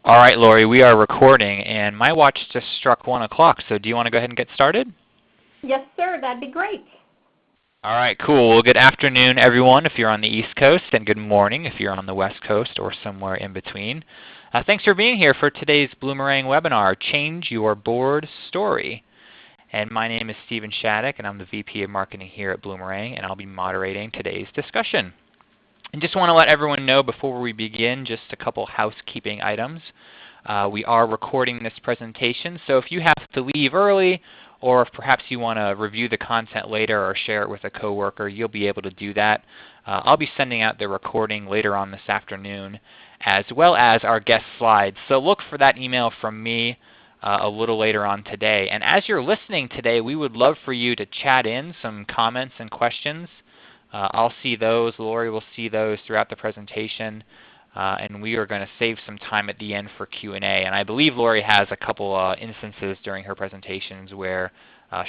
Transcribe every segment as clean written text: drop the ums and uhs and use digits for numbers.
All right, Lori, we are recording, and my watch just struck 1 o'clock, so do you want to go ahead and get started? Yes, sir. That'd be great. All right, cool. Well, good afternoon, everyone, if you're on the East Coast, and good morning if you're on the West Coast or somewhere in between. Thanks for being here for today's Bloomerang webinar, Change Your Board Story. And my name is Stephen Shattuck, and I'm the VP of Marketing here at Bloomerang, and I'll be moderating today's discussion. And just want to let everyone know before we begin, just a couple housekeeping items. We are recording this presentation, so if you have to leave early, or if perhaps you want to review the content later or share it with a coworker, you'll be able to do that. I'll be sending out the recording later on this afternoon, as well as our guest slides. So look for that email from me a little later on today. And as you're listening today, we would love for you to chat in some comments and questions. I'll see those. Lori will see those throughout the presentation. And we are going to save some time at the end for Q&A. And I believe Lori has a couple instances during her presentations where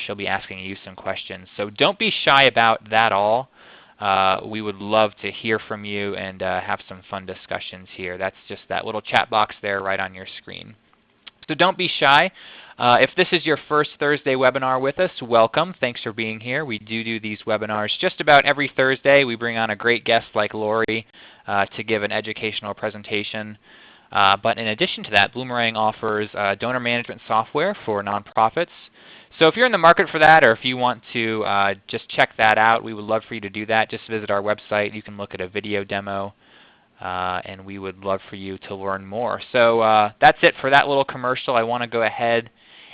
she'll be asking you some questions. So don't be shy about that all. We would love to hear from you and have some fun discussions here. That's just that little chat box there right on your screen. So don't be shy. If this is your first Thursday webinar with us, welcome. Thanks for being here. We do these webinars just about every Thursday. We bring on a great guest like Lori to give an educational presentation. But in addition to that, Bloomerang offers donor management software for nonprofits. So if you're in the market for that, or if you want to just check that out, we would love for you to do that. Just visit our website. You can look at a video demo. And we would love for you to learn more. So that's it for that little commercial. I want to go ahead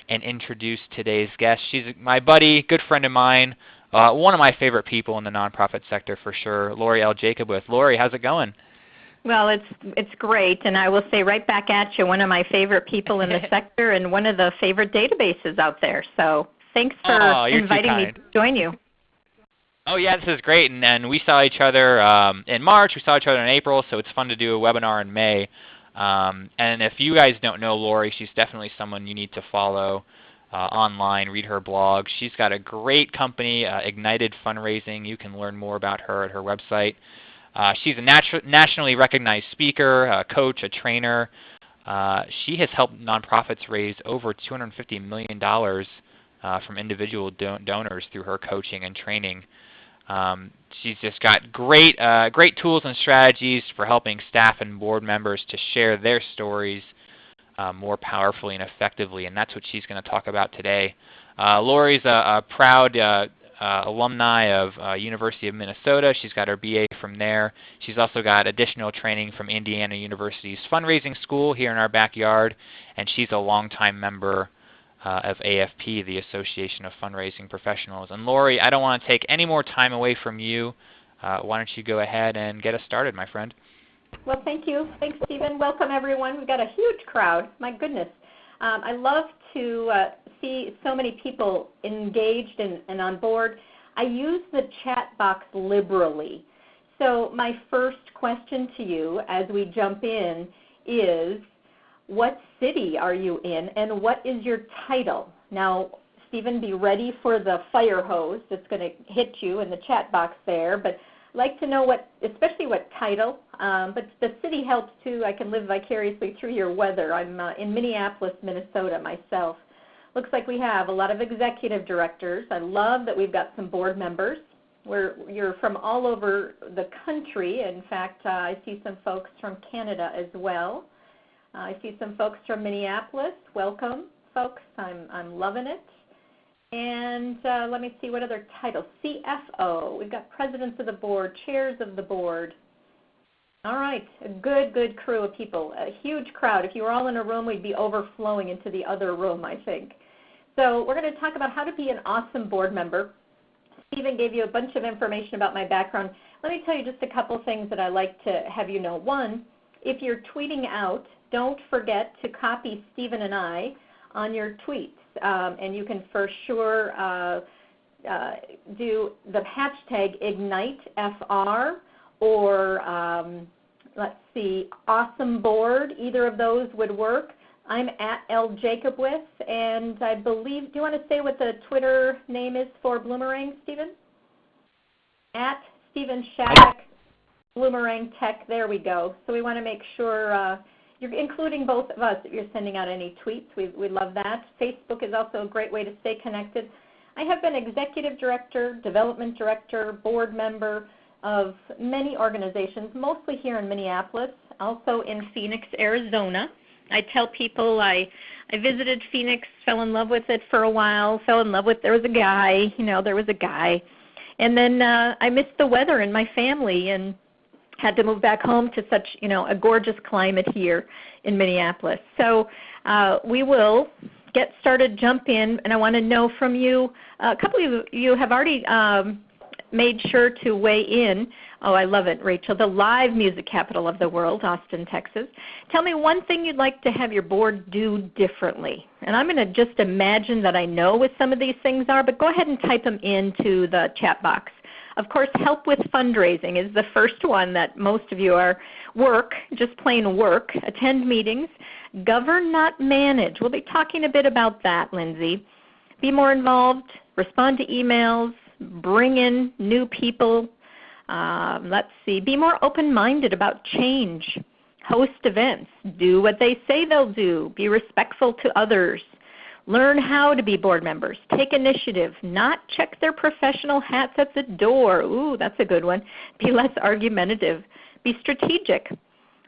and introduce today's guest. She's my buddy, good friend of mine, one of my favorite people in the nonprofit sector for sure, Lori L. Jacobwith. Lori, how's it going? Well, it's great, and I will say right back at you, one of my favorite people in the sector and one of the favorite databases out there. So thanks for inviting me to join you. Oh yeah, this is great, and we saw each other in March, we saw each other in April, so it's fun to do a webinar in May. And if you guys don't know Lori, she's definitely someone you need to follow online, read her blog. She's got a great company, Ignited Fundraising. You can learn more about her at her website. She's a nationally recognized speaker, a coach, a trainer. She has helped nonprofits raise over $250 million from individual donors through her coaching and training. She's just got great tools and strategies for helping staff and board members to share their stories more powerfully and effectively, and that's what she's going to talk about today. Lori's a proud alumni of University of Minnesota. She's got her BA from there. She's also got additional training from Indiana University's fundraising school here in our backyard, and she's a longtime member of AFP, the Association of Fundraising Professionals. And Lori, I don't want to take any more time away from you. Why don't you go ahead and get us started, my friend? Well, thank you. Thanks, Stephen. Welcome, everyone. We've got a huge crowd. My goodness. I love to see so many people engaged and on board. I use the chat box liberally. So my first question to you as we jump in is, what city are you in, and what is your title? Now, Stephen, be ready for the fire hose that's going to hit you in the chat box there, but I'd like to know especially what title, but the city helps too. I can live vicariously through your weather. I'm in Minneapolis, Minnesota myself. Looks like we have a lot of executive directors. I love that we've got some board members. You're from all over the country. In fact, I see some folks from Canada as well. I see some folks from Minneapolis. Welcome, folks. I'm loving it. And let me see what other titles. CFO. We've got presidents of the board, chairs of the board. All right, a good crew of people, a huge crowd. If you were all in a room, we'd be overflowing into the other room, I think. So we're going to talk about how to be an awesome board member. Stephen gave you a bunch of information about my background. Let me tell you just a couple things that I like to have you know. One, if you're tweeting out, don't forget to copy Stephen and I on your tweets. And you can for sure do the hashtag IgniteFR or let's see, Awesome Board. Either of those would work. I'm at L. Jacobwith, and I believe, do you want to say what the Twitter name is for Bloomerang, Stephen? At Stephen Shattuck, Bloomerang Tech. There we go. So we want to make sure you're including both of us if you're sending out any tweets. We love that. Facebook is also a great way to stay connected. I have been executive director, development director, board member of many organizations, mostly here in Minneapolis, also in Phoenix, Arizona. I tell people I visited Phoenix, fell in love with it for a while, there was a guy, And then I missed the weather and my family and had to move back home to such, a gorgeous climate here in Minneapolis. So we will get started, jump in, and I want to know from you, a couple of you have already made sure to weigh in. Oh, I love it, Rachel. The live music capital of the world, Austin, Texas. Tell me one thing you'd like to have your board do differently. And I'm going to just imagine that I know what some of these things are, but go ahead and type them into the chat box. Of course, help with fundraising is the first one that most of you are just plain work. Attend meetings. Govern, not manage. We'll be talking a bit about that, Lindsay. Be more involved. Respond to emails. Bring in new people. Let's see. Be more open-minded about change. Host events. Do what they say they'll do. Be respectful to others. Learn how to be board members. Take initiative. Not check their professional hats at the door. Ooh, that's a good one. Be less argumentative. Be strategic.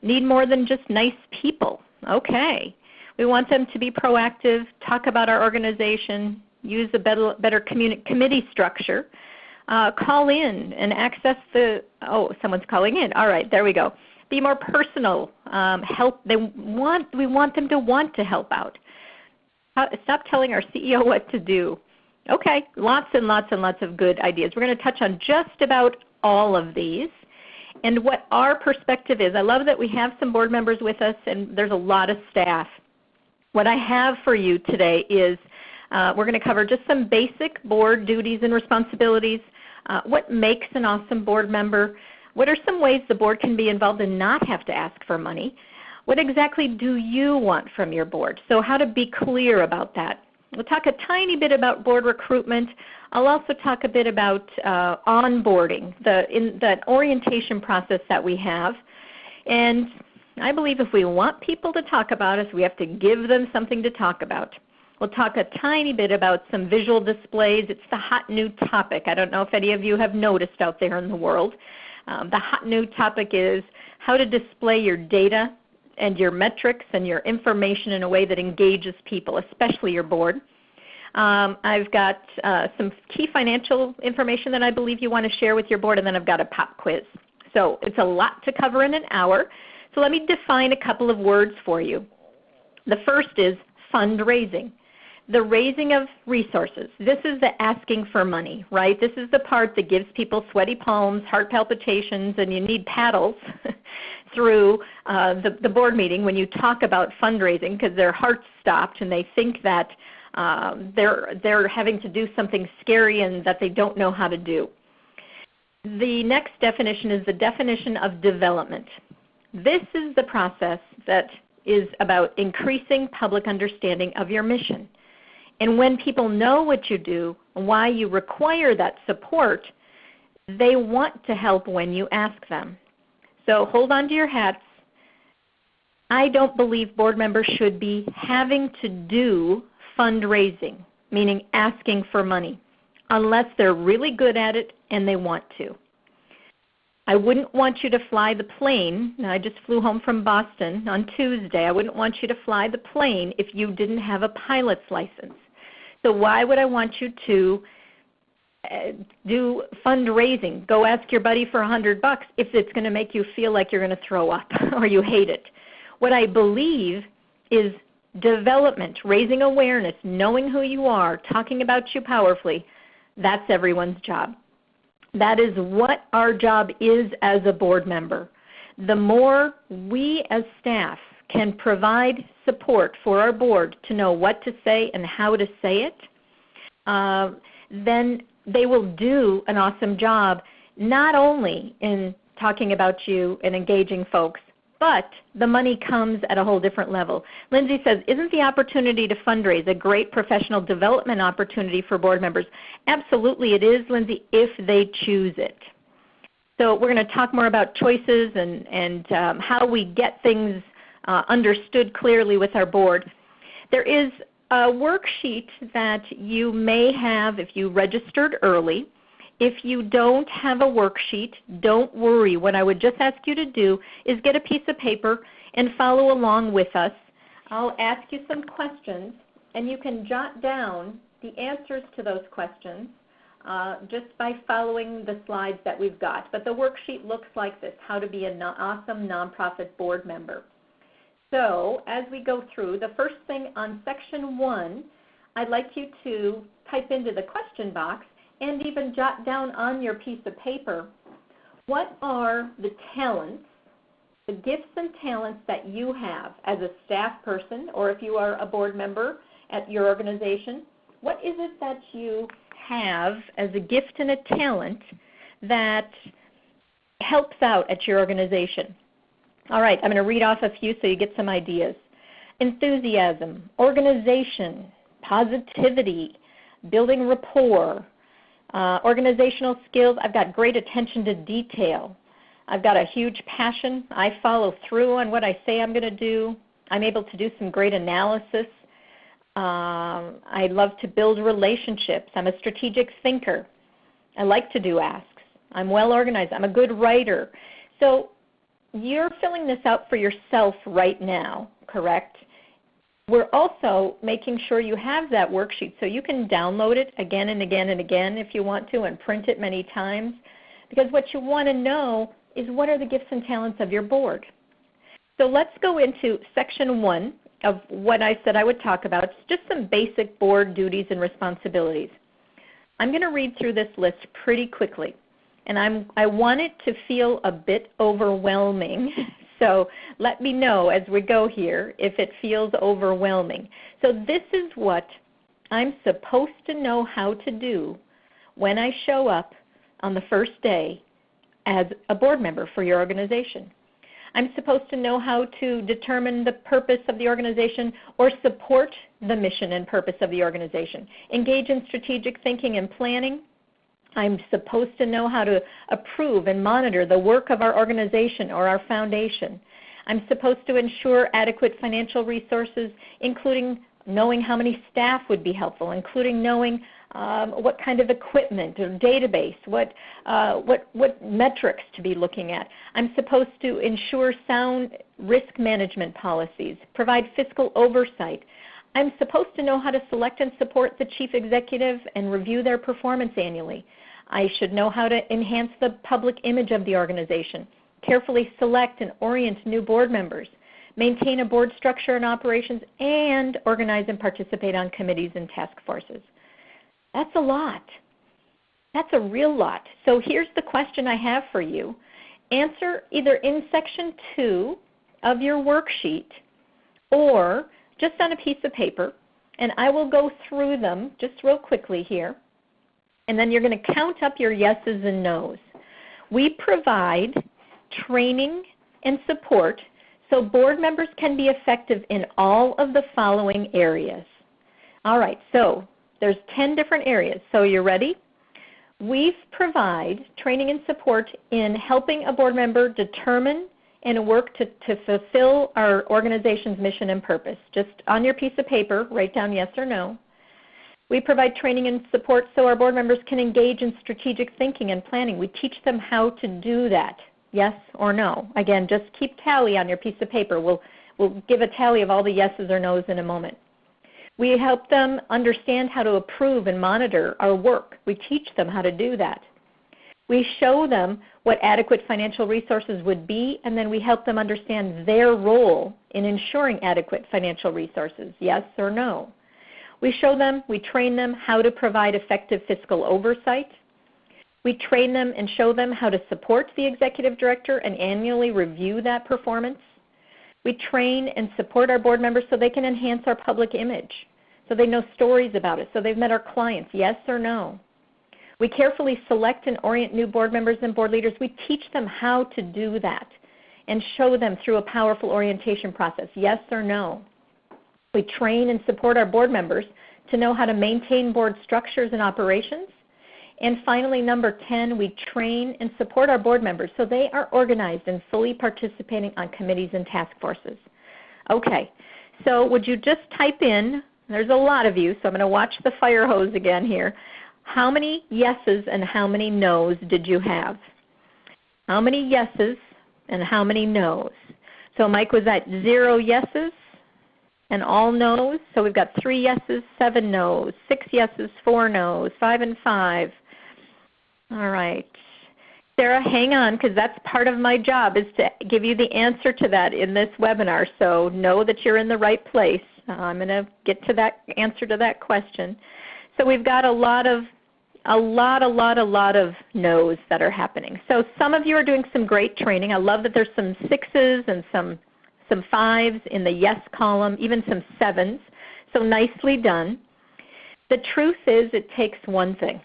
Need more than just nice people. Okay. We want them to be proactive, talk about our organization, use a better committee structure, call in and access someone's calling in. All right, there we go. Be more personal. We want them to want to help out. Stop telling our CEO what to do. Okay, lots and lots and lots of good ideas. We're going to touch on just about all of these and what our perspective is. I love that we have some board members with us and there's a lot of staff. What I have for you today is we're going to cover just some basic board duties and responsibilities, what makes an awesome board member, what are some ways the board can be involved and not have to ask for money, what exactly do you want from your board? So how to be clear about that. We'll talk a tiny bit about board recruitment. I'll also talk a bit about onboarding, the orientation process that we have. And I believe if we want people to talk about us, we have to give them something to talk about. We'll talk a tiny bit about some visual displays. It's the hot new topic. I don't know if any of you have noticed out there in the world. The hot new topic is how to display your data and your metrics and your information in a way that engages people, especially your board. I've got some key financial information that I believe you want to share with your board, and then I've got a pop quiz. So it's a lot to cover in an hour. So let me define a couple of words for you. The first is fundraising. The raising of resources. This is the asking for money, right? This is the part that gives people sweaty palms, heart palpitations, and you need paddles through the board meeting when you talk about fundraising because their heart's stopped and they think that they're having to do something scary and that they don't know how to do. The next definition is the definition of development. This is the process that is about increasing public understanding of your mission. And when people know what you do and why you require that support, they want to help when you ask them. So hold on to your hats. I don't believe board members should be having to do fundraising, meaning asking for money, unless they're really good at it and they want to. I wouldn't want you to fly the plane. I just flew home from Boston on Tuesday. I wouldn't want you to fly the plane if you didn't have a pilot's license. So why would I want you to do fundraising? Go ask your buddy for $100 if it's going to make you feel like you're going to throw up or you hate it. What I believe is development, raising awareness, knowing who you are, talking about you powerfully. That's everyone's job. That is what our job is as a board member. The more we as staff can provide support for our board to know what to say and how to say it, then they will do an awesome job not only in talking about you and engaging folks, but the money comes at a whole different level. Lindsay says, isn't the opportunity to fundraise a great professional development opportunity for board members? Absolutely it is, Lindsay, if they choose it. So we're going to talk more about choices and how we get things understood clearly with our board. There is a worksheet that you may have if you registered early. If you don't have a worksheet, don't worry. What I would just ask you to do is get a piece of paper and follow along with us. I'll ask you some questions, and you can jot down the answers to those questions just by following the slides that we've got. But the worksheet looks like this: how to be an awesome nonprofit board member. So as we go through, the first thing on section 1, I'd like you to type into the question box and even jot down on your piece of paper, what are the talents, the gifts and talents that you have as a staff person, or if you are a board member at your organization, what is it that you have as a gift and a talent that helps out at your organization? All right, I'm going to read off a few so you get some ideas. Enthusiasm, organization, positivity, building rapport, organizational skills. I've got great attention to detail. I've got a huge passion. I follow through on what I say I'm going to do. I'm able to do some great analysis. I love to build relationships. I'm a strategic thinker. I like to do asks. I'm well organized. I'm a good writer. So you're filling this out for yourself right now, correct? We're also making sure you have that worksheet so you can download it again and again and again if you want to, and print it many times, because what you want to know is what are the gifts and talents of your board. So let's go into section 1 of what I said I would talk about. It's just some basic board duties and responsibilities. I'm going to read through this list pretty quickly, and I want it to feel a bit overwhelming. So let me know as we go here if it feels overwhelming. So this is what I'm supposed to know how to do when I show up on the first day as a board member for your organization. I'm supposed to know how to determine the purpose of the organization or support the mission and purpose of the organization. Engage in strategic thinking and planning. I'm supposed to know how to approve and monitor the work of our organization or our foundation. I'm supposed to ensure adequate financial resources, including knowing how many staff would be helpful, including knowing what kind of equipment or database, what metrics to be looking at. I'm supposed to ensure sound risk management policies, provide fiscal oversight. I'm supposed to know how to select and support the chief executive and review their performance annually. I should know how to enhance the public image of the organization, carefully select and orient new board members, maintain a board structure and operations, and organize and participate on committees and task forces. That's a lot. That's a real lot. So here's the question I have for you. Answer either in section 2 of your worksheet or just on a piece of paper, and I will go through them just real quickly here. And then you're going to count up your yeses and nos. We provide training and support so board members can be effective in all of the following areas. All right, so there's 10 different areas. So you're ready? We provide training and support in helping a board member determine and work to fulfill our organization's mission and purpose. Just on your piece of paper, write down yes or no. We provide training and support so our board members can engage in strategic thinking and planning. We teach them how to do that, yes or no. Again, just keep tally on your piece of paper. We'll give a tally of all the yeses or nos in a moment. We help them understand how to approve and monitor our work. We teach them how to do that. We show them what adequate financial resources would be, and then we help them understand their role in ensuring adequate financial resources, yes or no. We show them, we train them how to provide effective fiscal oversight. We train them and show them how to support the executive director and annually review that performance. We train and support our board members so they can enhance our public image, so they know stories about it, so they've met our clients, yes or no. We carefully select and orient new board members and board leaders. We teach them how to do that and show them through a powerful orientation process, yes or no. We train and support our board members to know how to maintain board structures and operations. And finally, number 10, we train and support our board members so they are organized and fully participating on committees and task forces. Okay, so would you just type in, there's a lot of you, so I'm going to watch the fire hose again here. How many yeses and how many nos did you have? How many yeses and how many nos? So Mike, was that 0 yeses and all nos? So we've got 3 yeses, 7 nos, 6 yeses, 4 nos, 5 and 5. All right. Sarah, hang on, because that's part of my job is to give you the answer to that in this webinar. So know that you're in the right place. I'm going to get to that answer to that question. So we've got a lot of no's that are happening. So some of you are doing some great training. I love that there's some 6s and some 5s in the yes column, even some 7s. So nicely done. The truth is it takes one thing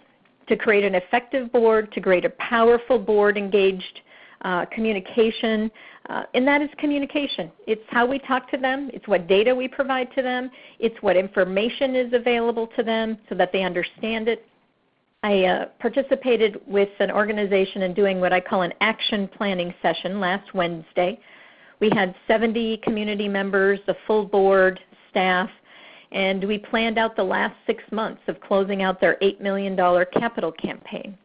to create an effective board, to create a powerful board engaged communication, and that is communication. It's how we talk to them. It's what data we provide to them. It's what information is available to them so that they understand it. I participated with an organization in doing what I call an action planning session last Wednesday. We had 70 community members, a full board, staff, and we planned out the last 6 months of closing out their $8 million capital campaign.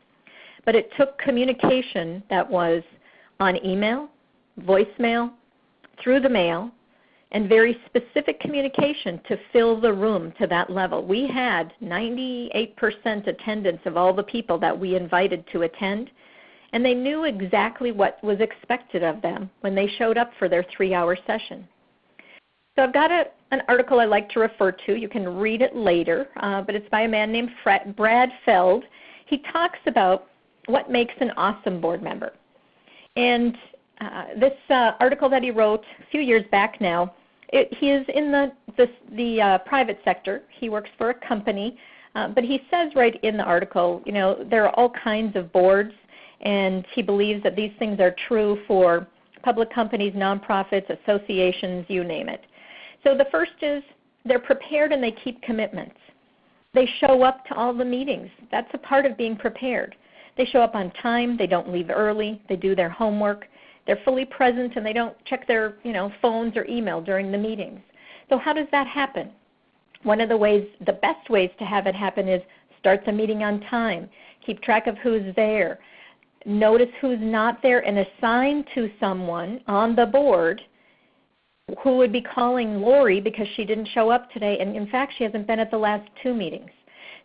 But it took communication that was on email, voicemail, through the mail, and very specific communication to fill the room to that level. We had 98% attendance of all the people that we invited to attend, and they knew exactly what was expected of them when they showed up for their 3-hour session. So I've got an article I like to refer to. You can read it later, but it's by a man named Brad Feld. He talks about what makes an awesome board member. And this article that he wrote a few years back now, he is in the private sector. He works for a company, but he says right in the article, you know, there are all kinds of boards, and he believes that these things are true for public companies, nonprofits, associations, you name it. So the first is they're prepared and they keep commitments. They show up to all the meetings. That's a part of being prepared. They show up on time. They don't leave early. They do their homework. They're fully present and they don't check their phones or email during the meetings. So how does that happen? One of the best ways to have it happen is start the meeting on time. Keep track of who's there. Notice who's not there and assign to someone on the board who would be calling Lori because she didn't show up today, and in fact she hasn't been at the last 2 meetings.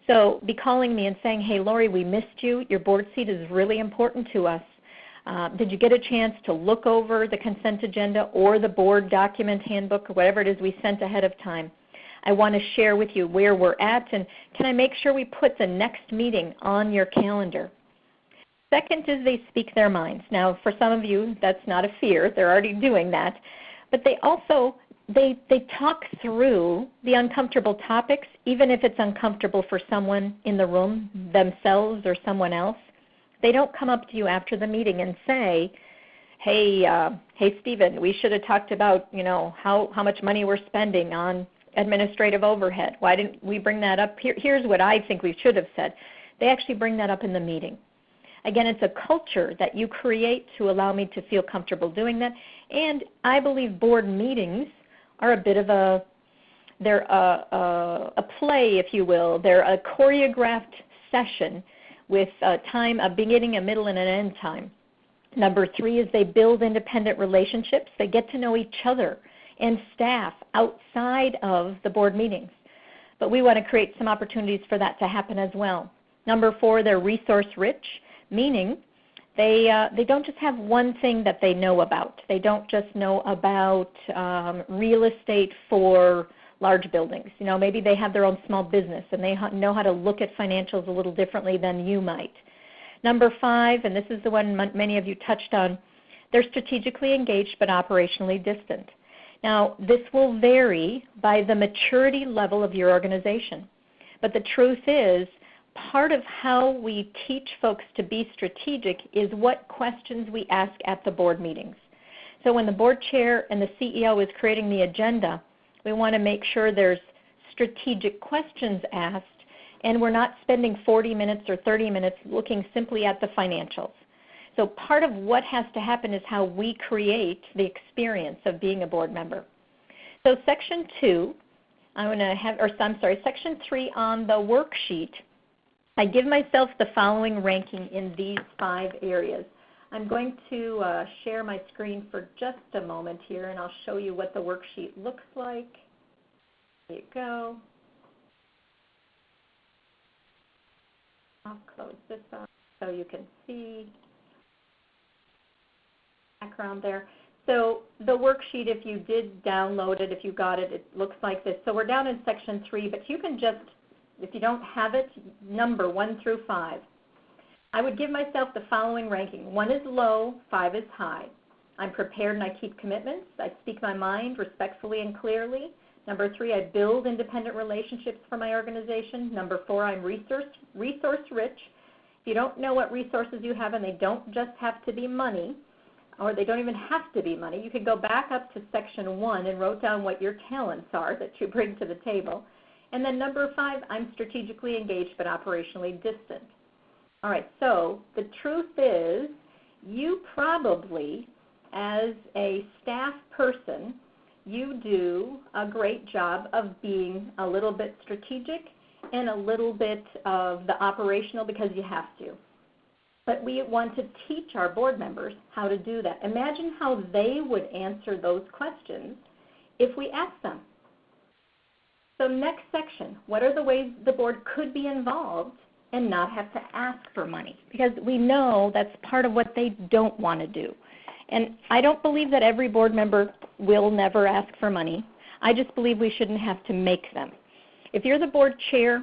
So be calling me and saying, hey Lori, we missed you. Your board seat is really important to us. Did you get a chance to look over the consent agenda or the board document handbook or whatever it is we sent ahead of time? I want to share with you where we're at, and can I make sure we put the next meeting on your calendar? Second is they speak their minds. Now for some of you that's not a fear. They're already doing that. But they also, they talk through the uncomfortable topics, even if it's uncomfortable for someone in the room, themselves or someone else. They don't come up to you after the meeting and say, hey Stephen, we should have talked about how much money we're spending on administrative overhead. Why didn't we bring that up? Here's what I think we should have said. They actually bring that up in the meeting. Again, it's a culture that you create to allow me to feel comfortable doing that. And I believe board meetings are a bit of a play, if you will. They're a choreographed session with a time, a beginning, a middle, and an end time. Number 3 is they build independent relationships. They get to know each other and staff outside of the board meetings. But we want to create some opportunities for that to happen as well. Number 4, they're resource rich, meaning they don't just have one thing that they know about. They don't just know about real estate for large buildings. Maybe they have their own small business and they know how to look at financials a little differently than you might. Number 5, and this is the one many of you touched on, they're strategically engaged but operationally distant. Now, this will vary by the maturity level of your organization. But the truth is, part of how we teach folks to be strategic is what questions we ask at the board meetings. So when the board chair and the CEO is creating the agenda, we want to make sure there's strategic questions asked and we're not spending 40 minutes or 30 minutes looking simply at the financials. So part of what has to happen is how we create the experience of being a board member. So section 2, section 3 on the worksheet, I give myself the following ranking in these 5 areas. I'm going to share my screen for just a moment here, and I'll show you what the worksheet looks like. There you go. I'll close this up so you can see background there. So the worksheet, if you did download it, if you got it, it looks like this. So we're down in section 3, but you can just, if you don't have it, number 1 through 5. I would give myself the following ranking. 1 is low, 5 is high. I'm prepared and I keep commitments. I speak my mind respectfully and clearly. Number 3, I build independent relationships for my organization. Number 4, I'm resource rich. If you don't know what resources you have, and they don't just have to be money, or they don't even have to be money, you could go back up to section 1 and wrote down what your talents are that you bring to the table. And then number 5, I'm strategically engaged but operationally distant. All right, so the truth is you probably, as a staff person, you do a great job of being a little bit strategic and a little bit of the operational because you have to. But we want to teach our board members how to do that. Imagine how they would answer those questions if we asked them. So next section, what are the ways the board could be involved and not have to ask for money? Because we know that's part of what they don't want to do. And I don't believe that every board member will never ask for money. I just believe we shouldn't have to make them. If you're the board chair,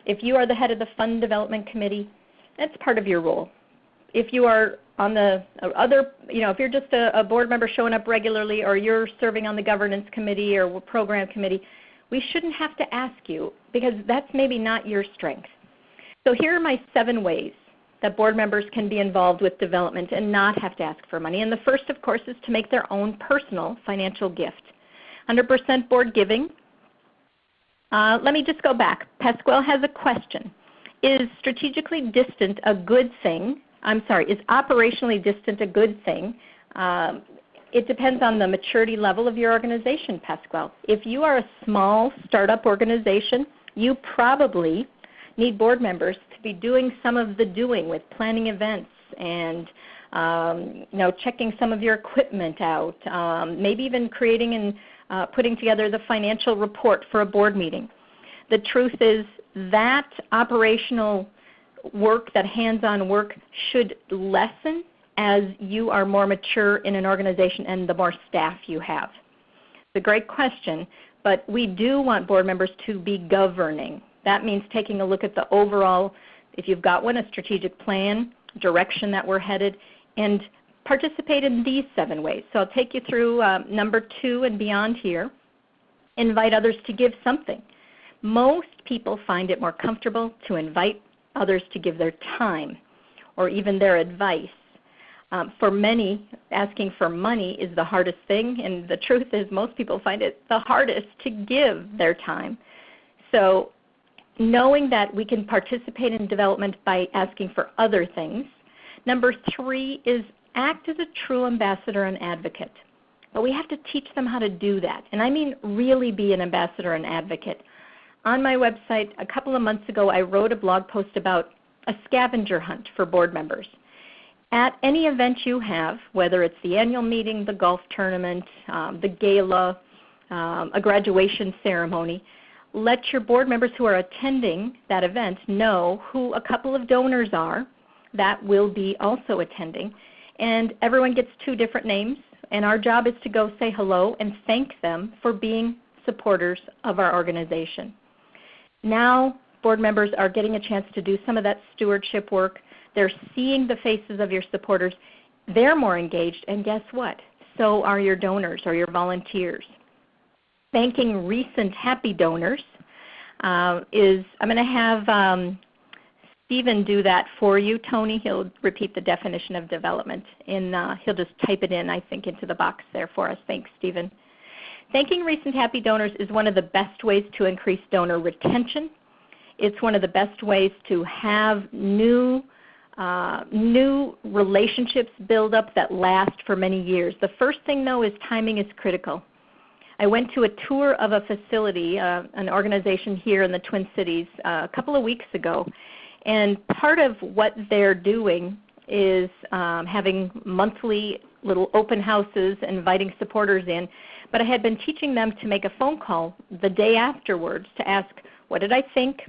if you are the head of the fund development committee, that's part of your role. If you are on the other, if you're just a board member showing up regularly, or you're serving on the governance committee or program committee, we shouldn't have to ask you because that's maybe not your strength. So here are my 7 ways that board members can be involved with development and not have to ask for money. And the first, of course, is to make their own personal financial gift. 100% board giving. Let me just go back. Pasquale has a question. Is strategically distant a good thing? Is operationally distant a good thing? It depends on the maturity level of your organization, Pasquale. If you are a small startup organization, you probably need board members to be doing some of the doing with planning events and checking some of your equipment out, maybe even creating and putting together the financial report for a board meeting. The truth is that operational work, that hands-on work, should lessen as you are more mature in an organization and the more staff you have. It's a great question, but we do want board members to be governing. That means taking a look at the overall, if you've got one, a strategic plan, direction that we're headed, and participate in these 7 ways. So I'll take you through number 2 and beyond here. Invite others to give something. Most people find it more comfortable to invite others to give their time or even their advice. For many, asking for money is the hardest thing, and the truth is most people find it the hardest to give their time. So knowing that we can participate in development by asking for other things. Number 3 is act as a true ambassador and advocate. But we have to teach them how to do that, and I mean really be an ambassador and advocate. On my website a couple of months ago, I wrote a blog post about a scavenger hunt for board members. At any event you have, whether it's the annual meeting, the golf tournament, the gala, a graduation ceremony, let your board members who are attending that event know who a couple of donors are that will be also attending. And everyone gets 2 different names, and our job is to go say hello and thank them for being supporters of our organization. Now board members are getting a chance to do some of that stewardship work. They're seeing the faces of your supporters. They're more engaged, and guess what? So are your donors or your volunteers. Thanking recent happy donors I'm going to have Stephen do that for you. Tony, he'll repeat the definition of development, and he'll just type it in, I think, into the box there for us. Thanks, Stephen. Thanking recent happy donors is one of the best ways to increase donor retention. It's one of the best ways to have new relationships build up that last for many years. The first thing, though, is timing is critical. I went to a tour of a facility, an organization here in the Twin Cities a couple of weeks ago, and part of what they're doing is having monthly little open houses, inviting supporters in. But I had been teaching them to make a phone call the day afterwards to ask, what did I think?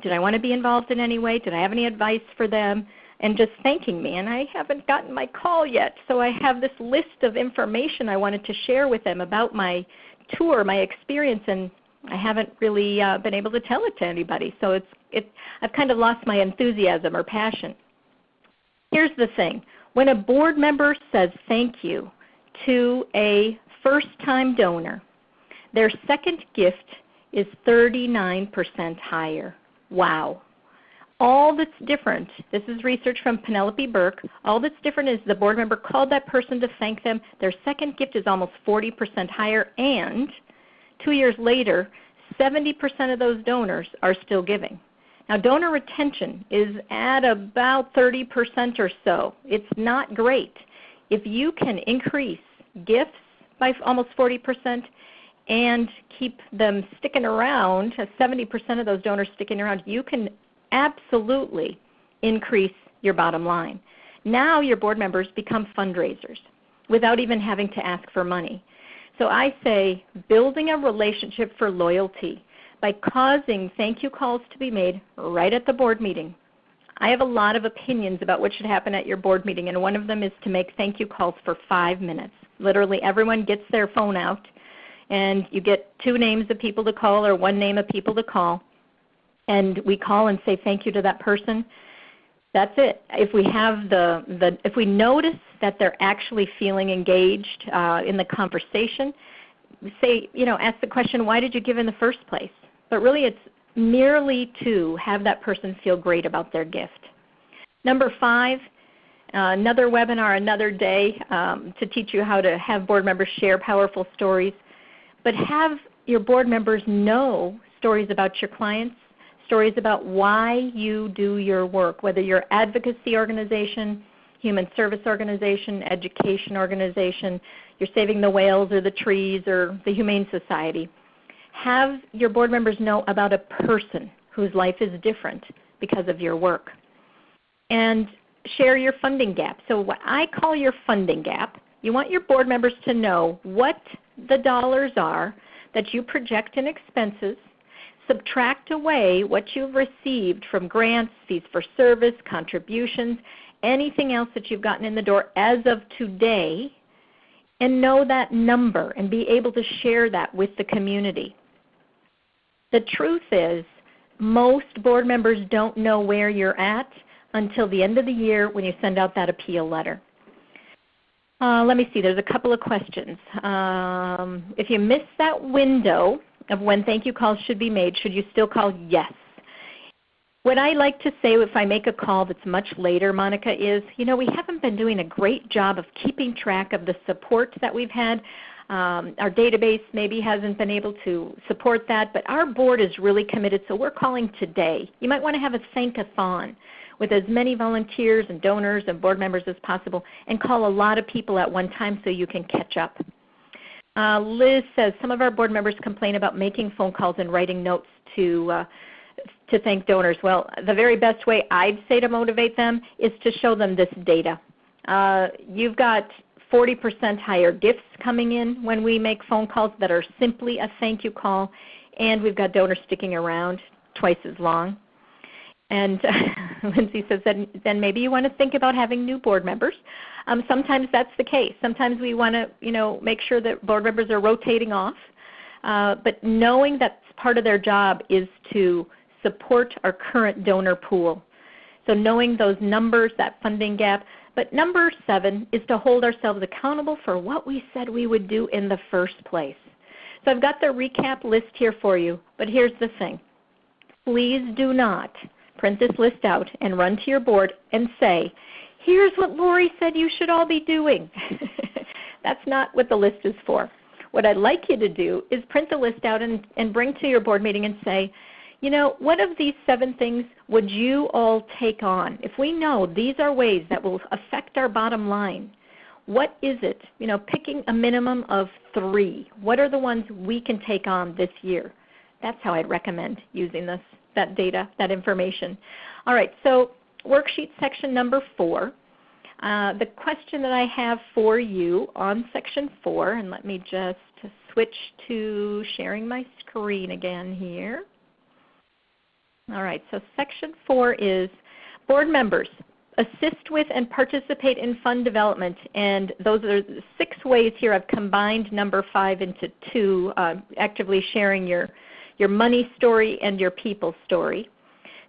Did I want to be involved in any way? Did I have any advice for them? And just thanking me. And I haven't gotten my call yet, so I have this list of information I wanted to share with them about my tour, my experience, and I haven't really been able to tell it to anybody. So I've kind of lost my enthusiasm or passion. Here's the thing. When a board member says thank you to a first-time donor, their second gift is 39% higher. Wow. All that's different, this is research from Penelope Burke, all that's different is the board member called that person to thank them. Their second gift is almost 40% higher, and 2 years later, 70% of those donors are still giving. Now, donor retention is at about 30% or so. It's not great. If you can increase gifts by almost 40% and keep them sticking around, 70% of those donors sticking around, you can absolutely increase your bottom line. Now your board members become fundraisers without even having to ask for money. So I say building a relationship for loyalty by causing thank you calls to be made right at the board meeting. I have a lot of opinions about what should happen at your board meeting, and one of them is to make thank you calls for 5 minutes. Literally everyone gets their phone out, and you get 2 names of people to call or 1 name of people to call, and we call and say thank you to that person. That's it. If we have if we notice that they're actually feeling engaged in the conversation, say, ask the question, why did you give in the first place? But really it's merely to have that person feel great about their gift. Number 5, another webinar, another day to teach you how to have board members share powerful stories. But have your board members know stories about your clients, stories about why you do your work, whether you're an advocacy organization, human service organization, education organization, you're saving the whales or the trees or the Humane Society. Have your board members know about a person whose life is different because of your work. And share your funding gap. So what I call your funding gap, you want your board members to know what the dollars are that you project in expenses, subtract away what you've received from grants, fees for service, contributions, anything else that you've gotten in the door as of today, and know that number and be able to share that with the community. The truth is, most board members don't know where you're at until the end of the year when you send out that appeal letter. Let me see, there's a couple of questions. If you miss that window of when thank you calls should be made, should you still call? Yes. What I like to say if I make a call that's much later, Monica, is, we haven't been doing a great job of keeping track of the support that we've had. Our database maybe hasn't been able to support that, but our board is really committed, so we're calling today. You might want to have a thank-a-thon with as many volunteers and donors and board members as possible and call a lot of people at one time so you can catch up. Liz says, some of our board members complain about making phone calls and writing notes to thank donors. Well, the very best way I'd say to motivate them is to show them this data. You've got 40% higher gifts coming in when we make phone calls that are simply a thank you call, and we've got donors sticking around twice as long. And Lindsay says then maybe you want to think about having new board members. Sometimes that's the case. Sometimes we want to make sure that board members are rotating off. But knowing that part of their job is to support our current donor pool. So knowing those numbers, that funding gap. But number 7 is to hold ourselves accountable for what we said we would do in the first place. So I've got the recap list here for you, but here's the thing. Please do not print this list out and run to your board and say, here's what Lori said you should all be doing. That's not what the list is for. What I'd like you to do is print the list out and bring to your board meeting and say, what of these 7 things would you all take on? If we know these are ways that will affect our bottom line, What is it? Picking a minimum of 3. What are the ones we can take on this year? That's how I'd recommend using that data, that information. All right, so worksheet section number 4. The question that I have for you on section 4, and let me just switch to sharing my screen again here. All right, so section 4 is board members, assist with and participate in fund development. And those are the 6 ways here. I've combined number 5 into 2, actively sharing your money story and your people story.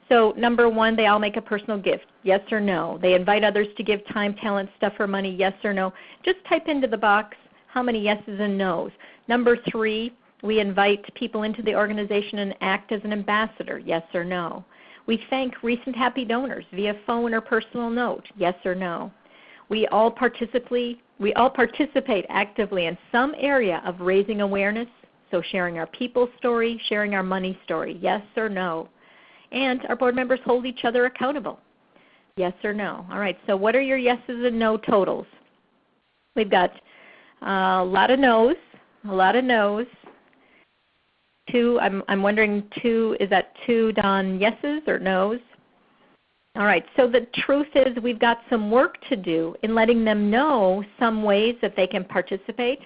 So number 1, they all make a personal gift, yes or no. They invite others to give time, talent, stuff, or money, yes or no. Just type into the box how many yeses and nos. Number 3, we invite people into the organization and act as an ambassador, yes or no. We thank recent happy donors via phone or personal note, yes or no. We all participate actively in some area of raising awareness, so sharing our people story, sharing our money story, yes or no. And our board members hold each other accountable, yes or no. All right, so what are your yeses and no totals? We've got a lot of no's, 2, I'm wondering 2, is that 2 done yeses or no's? All right, so the truth is we've got some work to do in letting them know some ways that they can participate.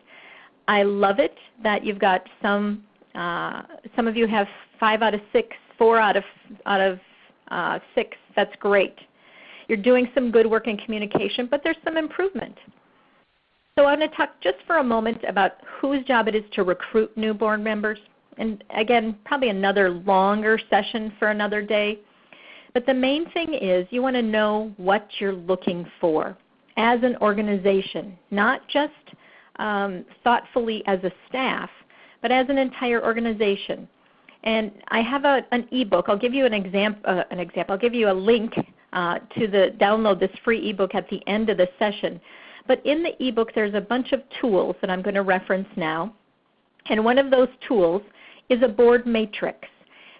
I love it that you've got some of you have 5 out of 6, 4 out of 6. That's great. You're doing some good work in communication, but there's some improvement. So I'm going to talk just for a moment about whose job it is to recruit new board members. And again, probably another longer session for another day. But the main thing is you want to know what you're looking for as an organization, not just thoughtfully as a staff, but as an entire organization. And I have an ebook. I'll give you an example. I'll give you a link to download this free ebook at the end of the session. But in the ebook, there's a bunch of tools that I'm going to reference now. And one of those tools is a board matrix.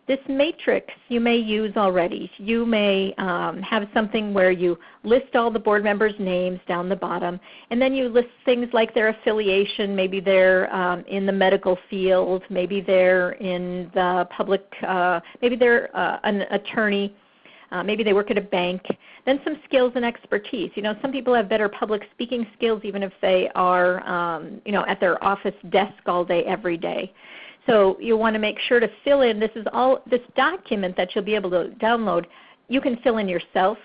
This matrix you may use already. You may have something where you list all the board members' names down the bottom, and then you list things like their affiliation. Maybe they're in the medical field, maybe they're in the public, maybe they're an attorney, maybe they work at a bank. Then some skills and expertise. Some people have better public speaking skills even if they are at their office desk all day, every day. So you want to make sure to fill in, this document that you'll be able to download, you can fill in yourself.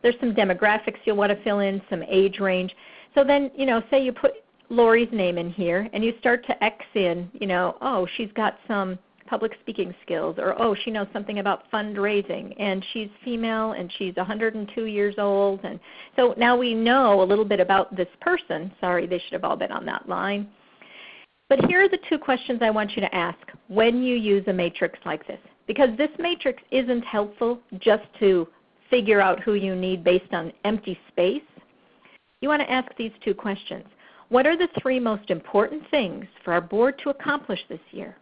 There's some demographics you'll want to fill in, some age range. So then, say you put Lori's name in here and you start to X in, oh, she's got some public speaking skills, or oh, she knows something about fundraising, and she's female and she's 102 years old. And so now we know a little bit about this person. Sorry, they should have all been on that line. But here are the 2 questions I want you to ask when you use a matrix like this, because this matrix isn't helpful just to figure out who you need based on empty space. You want to ask these 2 questions. What are the 3 most important things for our board to accomplish this year?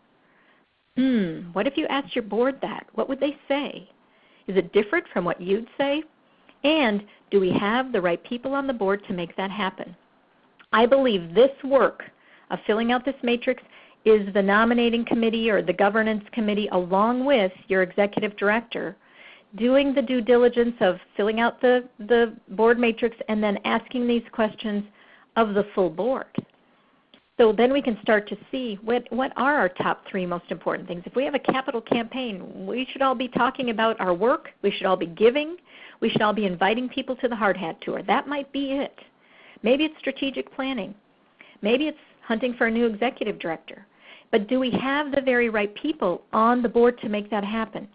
What if you asked your board that? What would they say? Is it different from what you'd say? And do we have the right people on the board to make that happen? I believe this work of filling out this matrix is the nominating committee or the governance committee, along with your executive director, doing the due diligence of filling out the board matrix and then asking these questions of the full board. So then we can start to see what are our top 3 most important things. If we have a capital campaign, we should all be talking about our work. We should all be giving. We should all be inviting people to the Hard Hat Tour. That might be it. Maybe it's strategic planning. Maybe it's hunting for a new executive director. But do we have the very right people on the board to make that happen?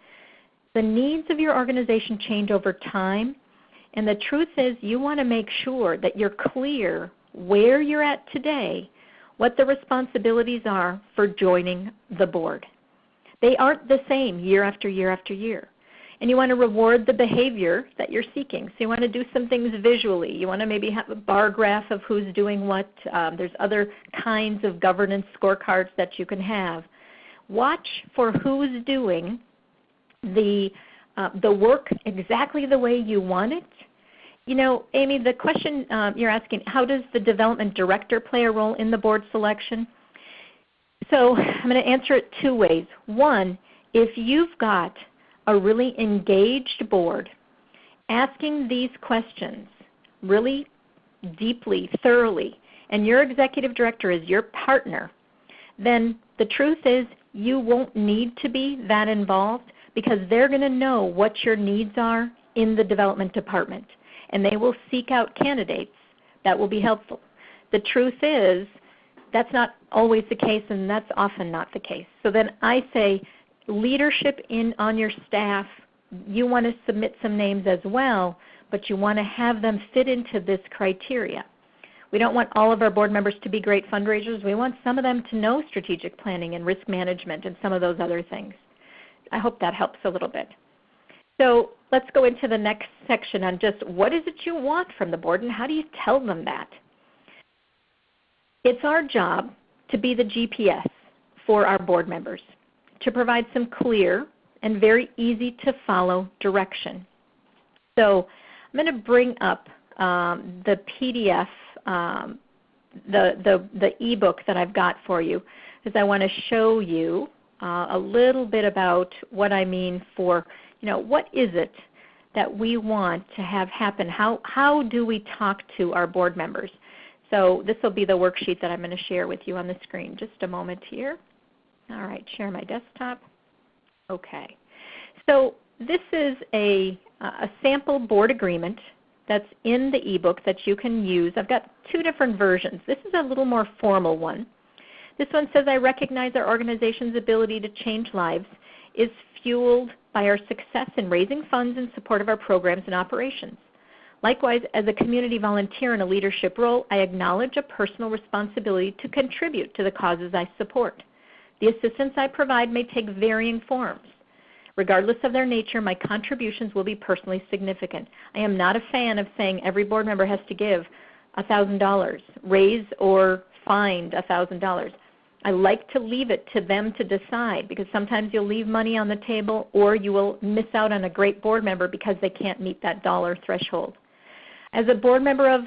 The needs of your organization change over time, and the truth is you want to make sure that you're clear where you're at today, what the responsibilities are for joining the board. They aren't the same year after year after year. And you want to reward the behavior that you're seeking. So you want to do some things visually. You want to maybe have a bar graph of who's doing what. There's other kinds of governance scorecards that you can have. Watch for who's doing the work exactly the way you want it, You know, Amy, the question you're asking, how does the development director play a role in the board selection? So I'm going to answer it two ways. One, if you've got a really engaged board, asking these questions really deeply, thoroughly, and your executive director is your partner, then the truth is you won't need to be that involved because they're going to know what your needs are in the development department, and they will seek out candidates that will be helpful. The truth is that's not always the case, and that's often not the case. So then I say leadership on your staff, you want to submit some names as well, but you want to have them fit into this criteria. We don't want all of our board members to be great fundraisers. We want some of them to know strategic planning and risk management and some of those other things. I hope that helps a little bit. So let's go into the next section on just what is it you want from the board and how do you tell them that? It's our job to be the GPS for our board members, to provide some clear and very easy to follow direction. So I'm going to bring up the PDF, the ebook that I've got for you, because I want to show you a little bit about what I mean for, what is it that we want to have happen? How do we talk to our board members? So this will be the worksheet that I'm going to share with you on the screen. Just a moment here. All right, share my desktop. Okay. So this is a sample board agreement that's in the ebook that you can use. I've got two different versions. This is a little more formal one. This one says, I recognize our organization's ability to change lives is fueled by our success in raising funds in support of our programs and operations. Likewise, as a community volunteer in a leadership role, I acknowledge a personal responsibility to contribute to the causes I support. The assistance I provide may take varying forms. Regardless of their nature, my contributions will be personally significant. I am not a fan of saying every board member has to give $1,000, raise or find $1,000. I like to leave it to them to decide because sometimes you'll leave money on the table or you will miss out on a great board member because they can't meet that dollar threshold. As a board member of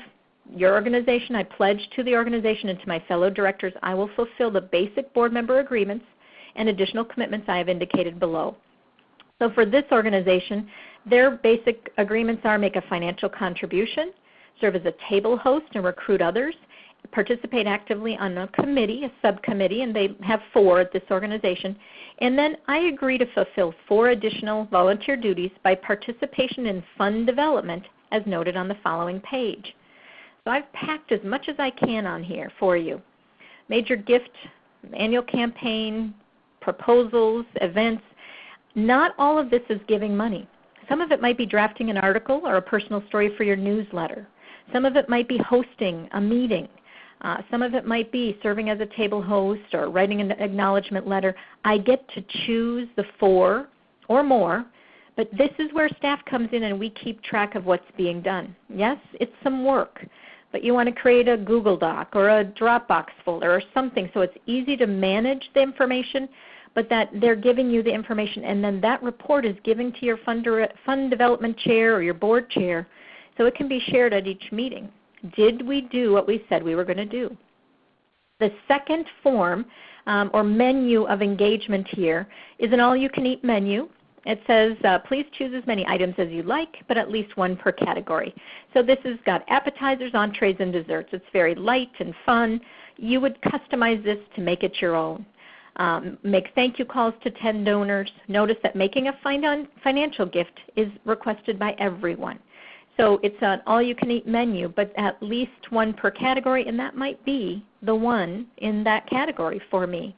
your organization, I pledge to the organization and to my fellow directors I will fulfill the basic board member agreements and additional commitments I have indicated below. So for this organization, their basic agreements are make a financial contribution, serve as a table host and recruit others, participate actively on a committee, a subcommittee, and they have 4 at this organization. And then I agree to fulfill 4 additional volunteer duties by participation in fund development as noted on the following page. So I've packed as much as I can on here for you. Major gift, annual campaign, proposals, events. Not all of this is giving money. Some of it might be drafting an article or a personal story for your newsletter. Some of it might be hosting a meeting. Some of it might be serving as a table host or writing an acknowledgement letter. I get to choose the 4 or more, but this is where staff comes in and we keep track of what's being done. Yes, it's some work, but you want to create a Google Doc or a Dropbox folder or something so it's easy to manage the information, but that they're giving you the information and then that report is given to your fund development chair or your board chair so it can be shared at each meeting. Did we do what we said we were going to do? The second form or menu of engagement here is an all-you-can-eat menu. It says, please choose as many items as you like, but at least 1 per category. So this has got appetizers, entrees, and desserts. It's very light and fun. You would customize this to make it your own. Make thank you calls to 10 donors. Notice that making a financial gift is requested by everyone. So it's an all-you-can-eat menu, but at least 1 per category, and that might be the one in that category for me.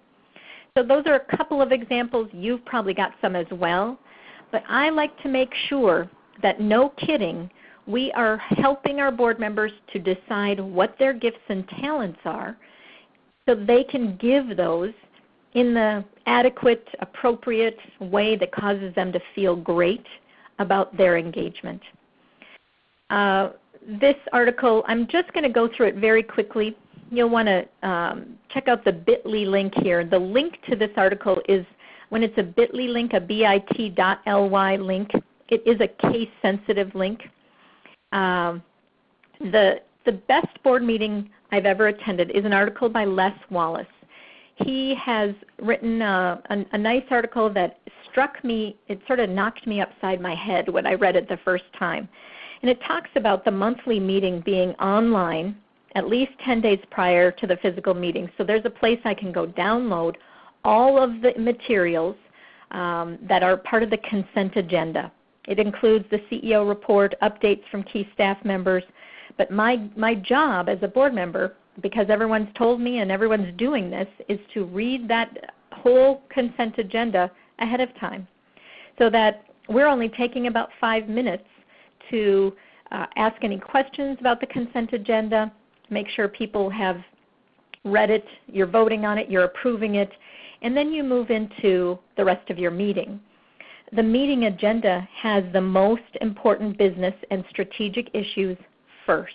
So those are a couple of examples. You've probably got some as well. But I like to make sure that, no kidding, we are helping our board members to decide what their gifts and talents are so they can give those in the adequate, appropriate way that causes them to feel great about their engagement. This article, I'm just going to go through it very quickly. You'll want to check out the bit.ly link here. The link to this article is, when it's a bit.ly link, a bit.ly link, it is a case-sensitive link. The best board meeting I've ever attended is an article by Les Wallace. He has written a nice article that struck me, it sort of knocked me upside my head when I read it the first time. And it talks about the monthly meeting being online at least 10 days prior to the physical meeting. So there's a place I can go download all of the materials that are part of the consent agenda. It includes the CEO report, updates from key staff members. But my job as a board member, because everyone's told me and everyone's doing this, is to read that whole consent agenda ahead of time so that we're only taking about 5 minutes to ask any questions about the consent agenda, make sure people have read it, you're voting on it, you're approving it, and then you move into the rest of your meeting. The meeting agenda has the most important business and strategic issues first.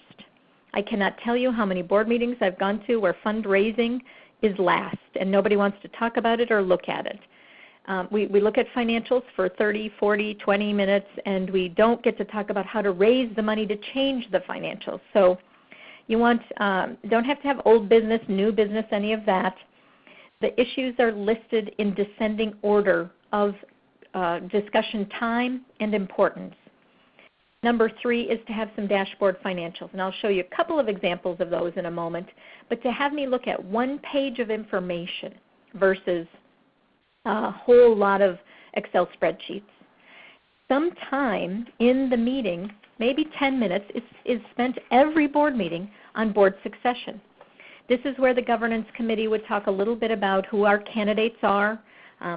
I cannot tell you how many board meetings I've gone to where fundraising is last and nobody wants to talk about it or look at it. We look at financials for 30, 40, 20 minutes, and we don't get to talk about how to raise the money to change the financials. So you don't have to have old business, new business, any of that. The issues are listed in descending order of discussion time and importance. Number 3 is to have some dashboard financials, and I'll show you a couple of examples of those in a moment. But to have me look at one page of information versus a whole lot of Excel spreadsheets. Some time in the meeting, maybe 10 minutes, is spent every board meeting on board succession. This is where the governance committee would talk a little bit about who our candidates are,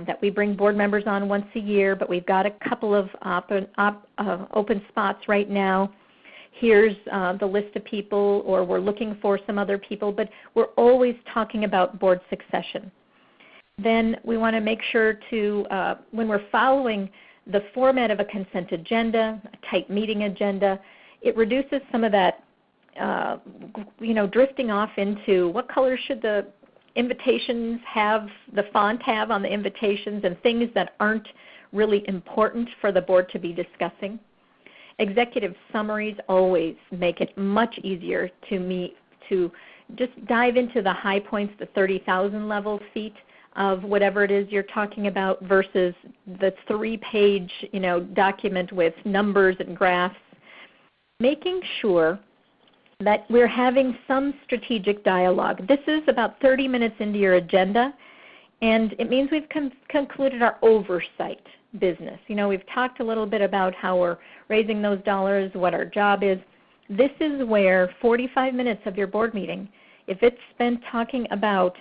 that we bring board members on once a year, but we've got a couple of open spots right now. Here's the list of people, or we're looking for some other people, but we're always talking about board succession. Then we want to make sure to, when we're following the format of a consent agenda, a tight meeting agenda, it reduces some of that, drifting off into what color should the invitations have, the font have on the invitations, and things that aren't really important for the board to be discussing. Executive summaries always make it much easier to just dive into the high points, the 30,000 level feet of whatever it is you're talking about versus the 3-page document with numbers and graphs. Making sure that we're having some strategic dialogue. This is about 30 minutes into your agenda, and it means we've concluded our oversight business. We've talked a little bit about how we're raising those dollars, what our job is. This is where 45 minutes of your board meeting, if it's spent talking about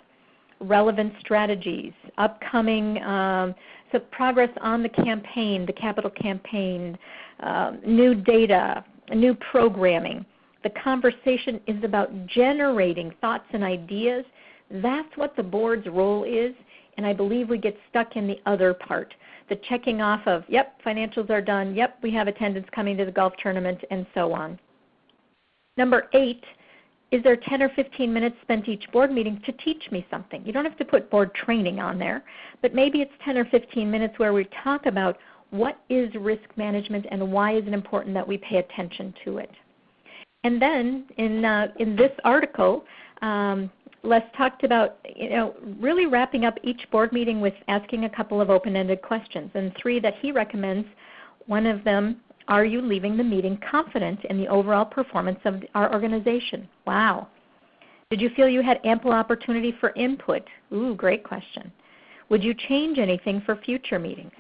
relevant strategies, upcoming so progress on the campaign, the capital campaign, new data, new programming. The conversation is about generating thoughts and ideas. That's what the board's role is, and I believe we get stuck in the other part, the checking off of, yep, financials are done, yep, we have attendance coming to the golf tournament, and so on. Number 8, is there 10 or 15 minutes spent each board meeting to teach me something? You don't have to put board training on there, but maybe it's 10 or 15 minutes where we talk about what is risk management and why is it important that we pay attention to it. And then in this article, Les talked about really wrapping up each board meeting with asking a couple of open-ended questions, and 3 that he recommends. One of them, are you leaving the meeting confident in the overall performance of our organization? Wow. Did you feel you had ample opportunity for input? Ooh, great question. Would you change anything for future meetings?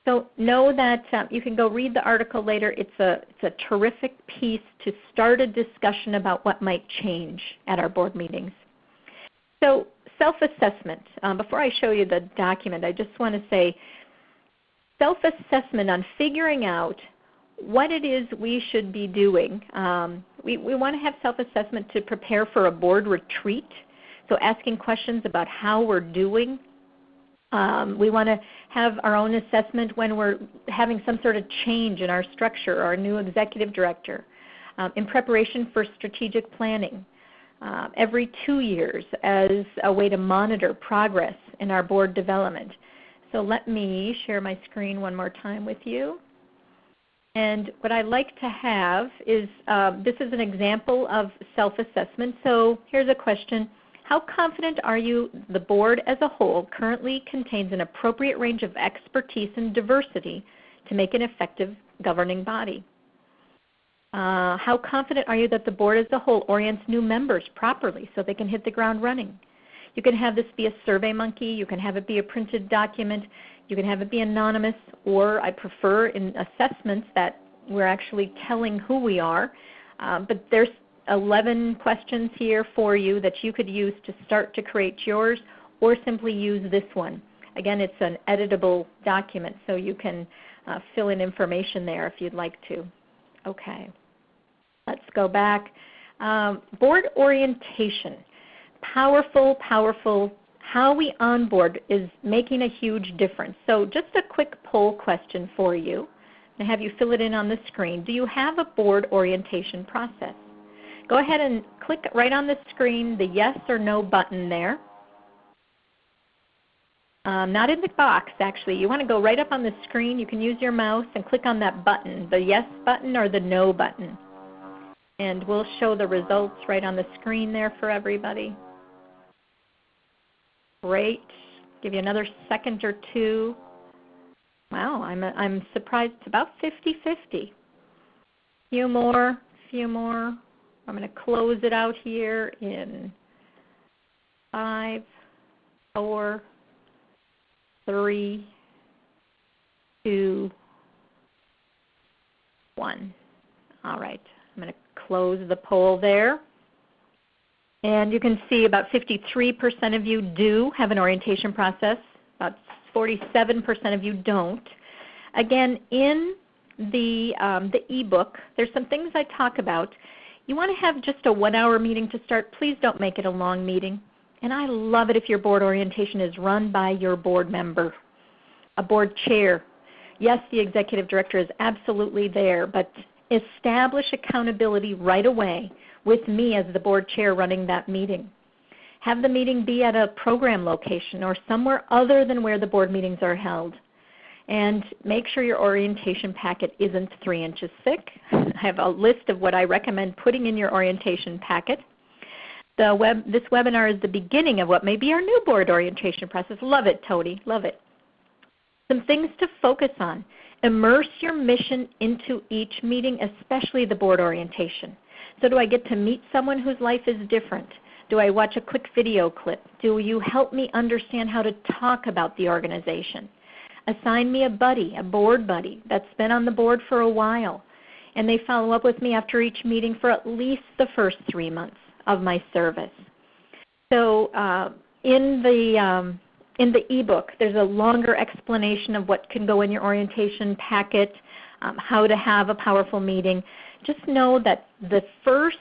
So know that you can go read the article later. It's a terrific piece to start a discussion about what might change at our board meetings. So self-assessment. Before I show you the document, I just want to say self-assessment on figuring out what it is we should be doing. We want to have self-assessment to prepare for a board retreat, so asking questions about how we're doing. We want to have our own assessment when we're having some sort of change in our structure or a new executive director. In preparation for strategic planning, every 2 years as a way to monitor progress in our board development. So let me share my screen one more time with you. And what I like to have is, this is an example of self-assessment. So here's a question. How confident are you the board as a whole currently contains an appropriate range of expertise and diversity to make an effective governing body? How confident are you that the board as a whole orients new members properly so they can hit the ground running? You can have this be a survey monkey. You can have it be a printed document. You can have it be anonymous, or I prefer in assessments that we're actually telling who we are. But there's 11 questions here for you that you could use to start to create yours, or simply use this one. Again, it's an editable document, so you can fill in information there if you'd like to. Okay, let's go back. Board orientation. Powerful, powerful. How we onboard is making a huge difference. So just a quick poll question for you. I have you fill it in on the screen. Do you have a board orientation process? Go ahead and click right on the screen the yes or no button there. Not in the box, actually. You want to go right up on the screen. You can use your mouse and click on that button, the yes button or the no button. And we'll show the results right on the screen there for everybody. Great. Give you another second or two. Wow, I'm surprised. It's about 50-50. Few more, few more. I'm going to close it out here in 5, 4, 3, 2, 1. All right. I'm going to close the poll there. And you can see about 53% of you do have an orientation process. About 47% of you don't. Again, in the ebook, there's some things I talk about. You want to have just a 1-hour meeting to start. Please don't make it a long meeting. And I love it if your board orientation is run by your board member, a board chair. Yes, the executive director is absolutely there, but establish accountability right away with me as the board chair running that meeting. Have the meeting be at a program location or somewhere other than where the board meetings are held. And make sure your orientation packet isn't 3 inches thick. I have a list of what I recommend putting in your orientation packet. This webinar is the beginning of what may be our new board orientation process. Love it, Tony, love it. Some things to focus on. Immerse your mission into each meeting, especially the board orientation. So do I get to meet someone whose life is different? Do I watch a quick video clip? Do you help me understand how to talk about the organization? Assign me a buddy, a board buddy that's been on the board for a while, and they follow up with me after each meeting for at least the first 3 months of my service. So in the ebook, there's a longer explanation of what can go in your orientation packet, how to have a powerful meeting. Just know that the first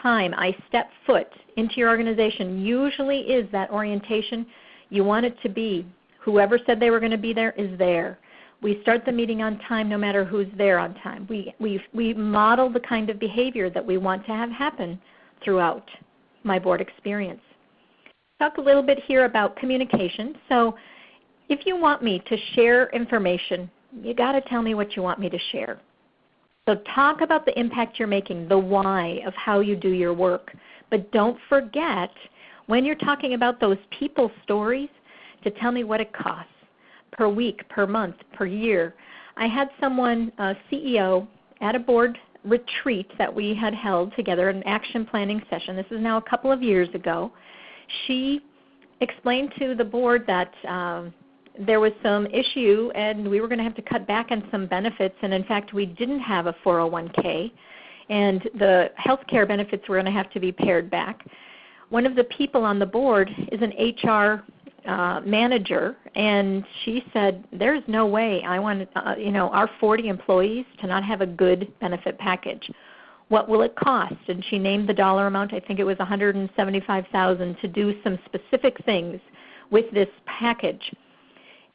time I step foot into your organization usually is that orientation. You want it to be whoever said they were going to be there is there. We start the meeting on time no matter who's there on time. We model the kind of behavior that we want to have happen throughout my board experience. Talk a little bit here about communication. So if you want me to share information, you got to tell me what you want me to share. So talk about the impact you're making, the why of how you do your work. But don't forget, when you're talking about those people stories, to tell me what it costs per week, per month, per year. I had someone, a CEO, at a board retreat that we had held together, an action planning session. This is now a couple of years ago. She explained to the board that there was some issue and we were going to have to cut back on some benefits, and in fact we didn't have a 401k, and the health care benefits were going to have to be pared back. One of the people on the board is an HR manager, and she said, there's no way I want our 40 employees to not have a good benefit package. What will it cost? And she named the dollar amount. I think it was $175,000 to do some specific things with this package.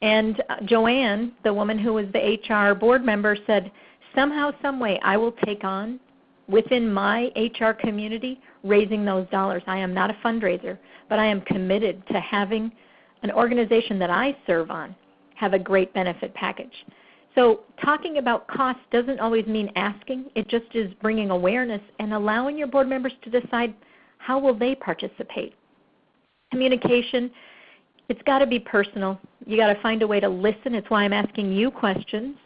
And Joanne, the woman who was the HR board member, said, somehow, some way, I will take on within my HR community raising those dollars. I am not a fundraiser, but I am committed to having an organization that I serve on have a great benefit package. So talking about cost doesn't always mean asking. It just is bringing awareness and allowing your board members to decide how will they participate. Communication, it's got to be personal. You got to find a way to listen. It's why I'm asking you questions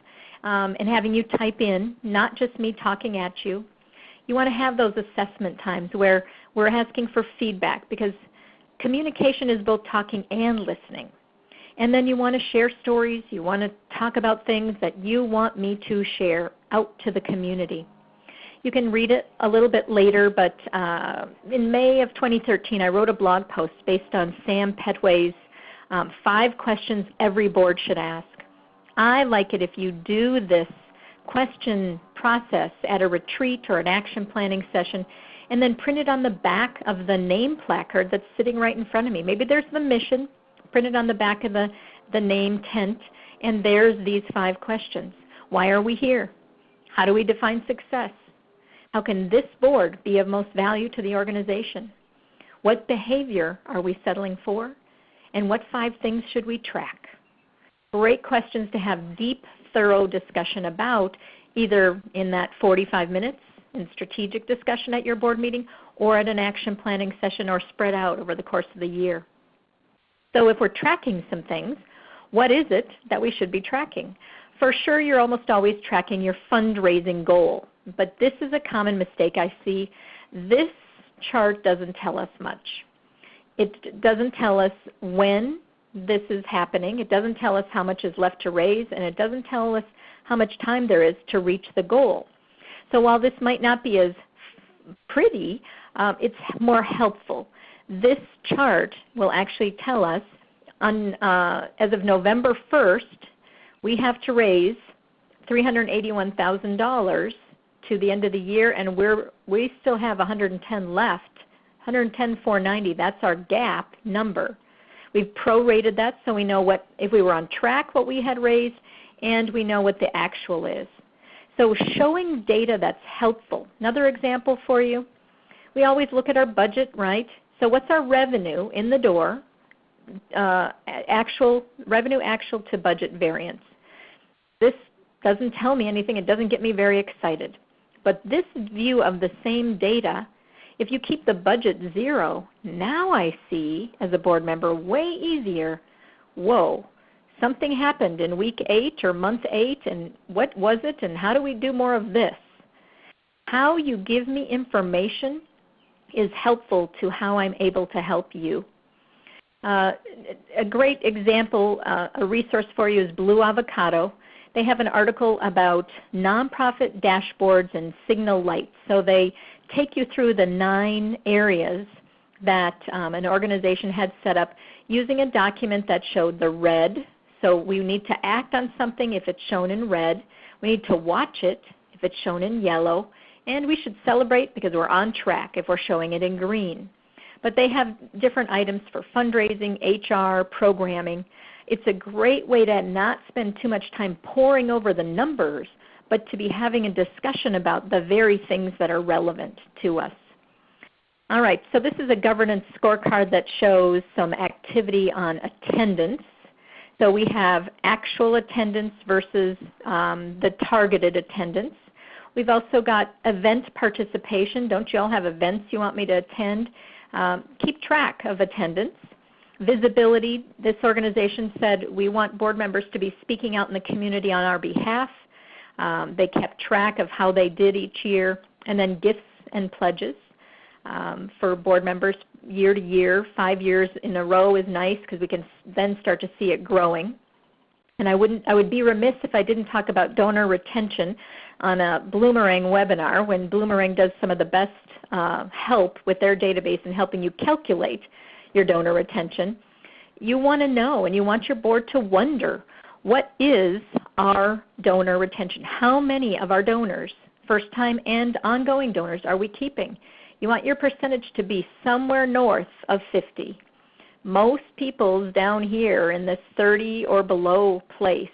and having you type in, not just me talking at you. You want to have those assessment times where we're asking for feedback, because communication is both talking and listening. And then you want to share stories. You want to talk about things that you want me to share out to the community. You can read it a little bit later, but in May of 2013, I wrote a blog post based on Sam Petway's 5 questions every board should ask. I like it if you do this question process at a retreat or an action planning session, and then print it on the back of the name placard that's sitting right in front of me. Maybe there's the mission printed on the back of the name tent, and there's these 5 questions. Why are we here? How do we define success? How can this board be of most value to the organization? What behavior are we settling for? And what 5 things should we track? Great questions to have deep, thorough discussion about, either in that 45 minutes in strategic discussion at your board meeting or at an action planning session, or spread out over the course of the year. So if we're tracking some things, what is it that we should be tracking? For sure, you're almost always tracking your fundraising goal, but this is a common mistake I see. This chart doesn't tell us much. It doesn't tell us when this is happening. It doesn't tell us how much is left to raise, and it doesn't tell us how much time there is to reach the goal. So while this might not be as pretty, it's more helpful. This chart will actually tell us as of November 1st, we have to raise $381,000 to the end of the year, and we still have 110 left, 110,490. That's our gap number. We've prorated that so we know what, if we were on track, what we had raised, and we know what the actual is. So showing data that's helpful. Another example for you, we always look at our budget, right? So what's our revenue in the door, revenue actual to budget variance? This doesn't tell me anything. It doesn't get me very excited. But this view of the same data, if you keep the budget 0, now I see, as a board member, way easier, whoa, something happened in week 8 or month 8, and what was it, and how do we do more of this? How you give me information is helpful to how I'm able to help you. A great example, a resource for you is Blue Avocado. They have an article about nonprofit dashboards and signal lights. So they take you through the 9 areas that an organization had set up using a document that showed the red. So we need to act on something if it's shown in red. We need to watch it if it's shown in yellow. And we should celebrate because we're on track if we're showing it in green. But they have different items for fundraising, HR, programming. It's a great way to not spend too much time poring over the numbers, but to be having a discussion about the very things that are relevant to us. All right, so this is a governance scorecard that shows some activity on attendance. So we have actual attendance versus the targeted attendance. We've also got event participation. Don't you all have events you want me to attend? Keep track of attendance. Visibility, this organization said we want board members to be speaking out in the community on our behalf. They kept track of how they did each year. And then gifts and pledges for board members year to year. 5 years in a row is nice because we can then start to see it growing. And I would be remiss if I didn't talk about donor retention on a Bloomerang webinar, when Bloomerang does some of the best help with their database in helping you calculate your donor retention. You want to know, and you want your board to wonder, what is our donor retention? How many of our donors, first-time and ongoing donors, are we keeping? You want your percentage to be somewhere north of 50. Most people's down here in this 30 or below place.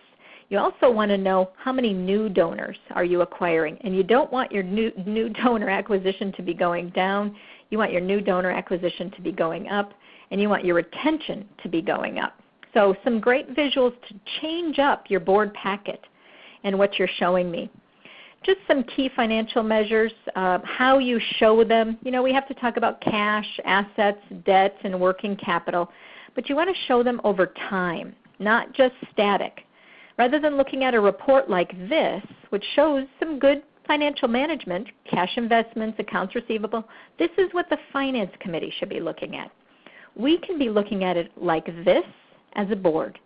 You also want to know how many new donors are you acquiring. And you don't want your new donor acquisition to be going down. You want your new donor acquisition to be going up. And you want your retention to be going up. So some great visuals to change up your board packet. and what you're showing me. Just some key financial measures, how you show them. You know, we have to talk about cash, assets, debts, and working capital, but you want to show them over time, not just static. Rather than looking at a report like this, which shows some good financial management, cash investments, accounts receivable, this is what the Finance Committee should be looking at. We can be looking at it like this as a board.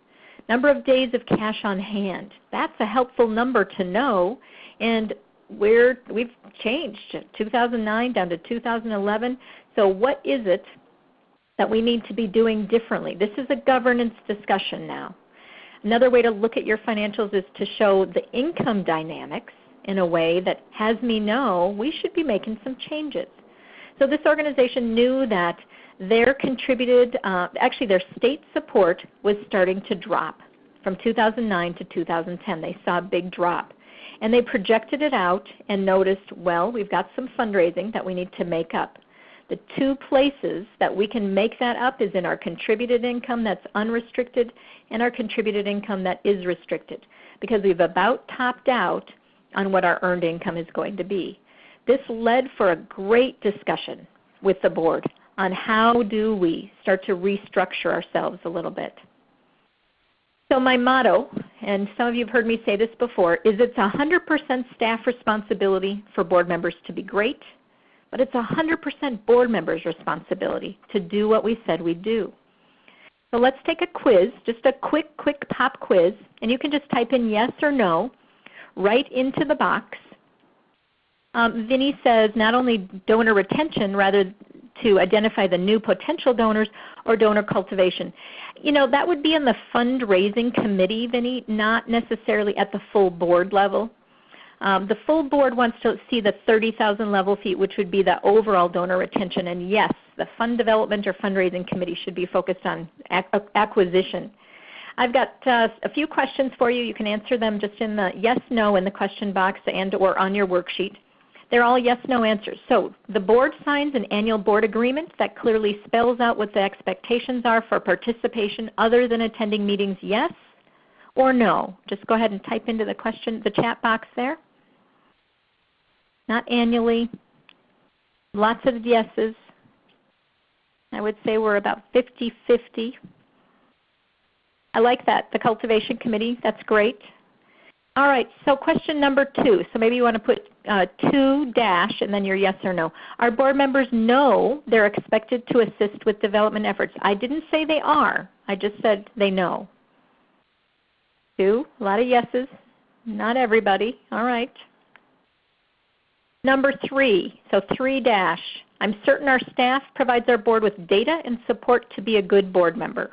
Number of days of cash on hand. That's a helpful number to know, and we've changed 2009 down to 2011. So what is it that we need to be doing differently? This is a governance discussion now. Another way to look at your financials is to show the income dynamics in a way that has me know we should be making some changes. So this organization knew that their their state support was starting to drop from 2009 to 2010. They saw a big drop. And they projected it out and noticed, well, we've got some fundraising that we need to make up. The two places that we can make that up is in our contributed income that's unrestricted and our contributed income that is restricted, because we've about topped out on what our earned income is going to be. This led for a great discussion with the board on how do we start to restructure ourselves a little bit. So my motto, and some of you have heard me say this before, is it's 100% staff responsibility for board members to be great, but it's 100% board members' responsibility to do what we said we'd do. So let's take a quiz, just a quick pop quiz, and you can just type in yes or no right into the box. Vinny says not only donor retention, rather to identify the new potential donors, or donor cultivation. You know, that would be in the fundraising committee, Vinny, not necessarily at the full board level. The full board wants to see the 30,000 level fee, which would be the overall donor retention. And yes, the fund development or fundraising committee should be focused on acquisition. I've got a few questions for you. You can answer them just in the yes, no in the question box and or on your worksheet. They're all yes, no answers. So the board signs an annual board agreement that clearly spells out what the expectations are for participation other than attending meetings, yes or no. Just go ahead and type into the chat box there. Not annually. Lots of yeses. I would say we're about 50-50. I like that, the cultivation committee. That's great. All right, so question number 2. So maybe you want to put 2 dash and then your yes or no. Our board members know they're expected to assist with development efforts. I didn't say they are. I just said they know. 2, a lot of yeses. Not everybody. All right. Number 3, so 3 dash. I'm certain our staff provides our board with data and support to be a good board member.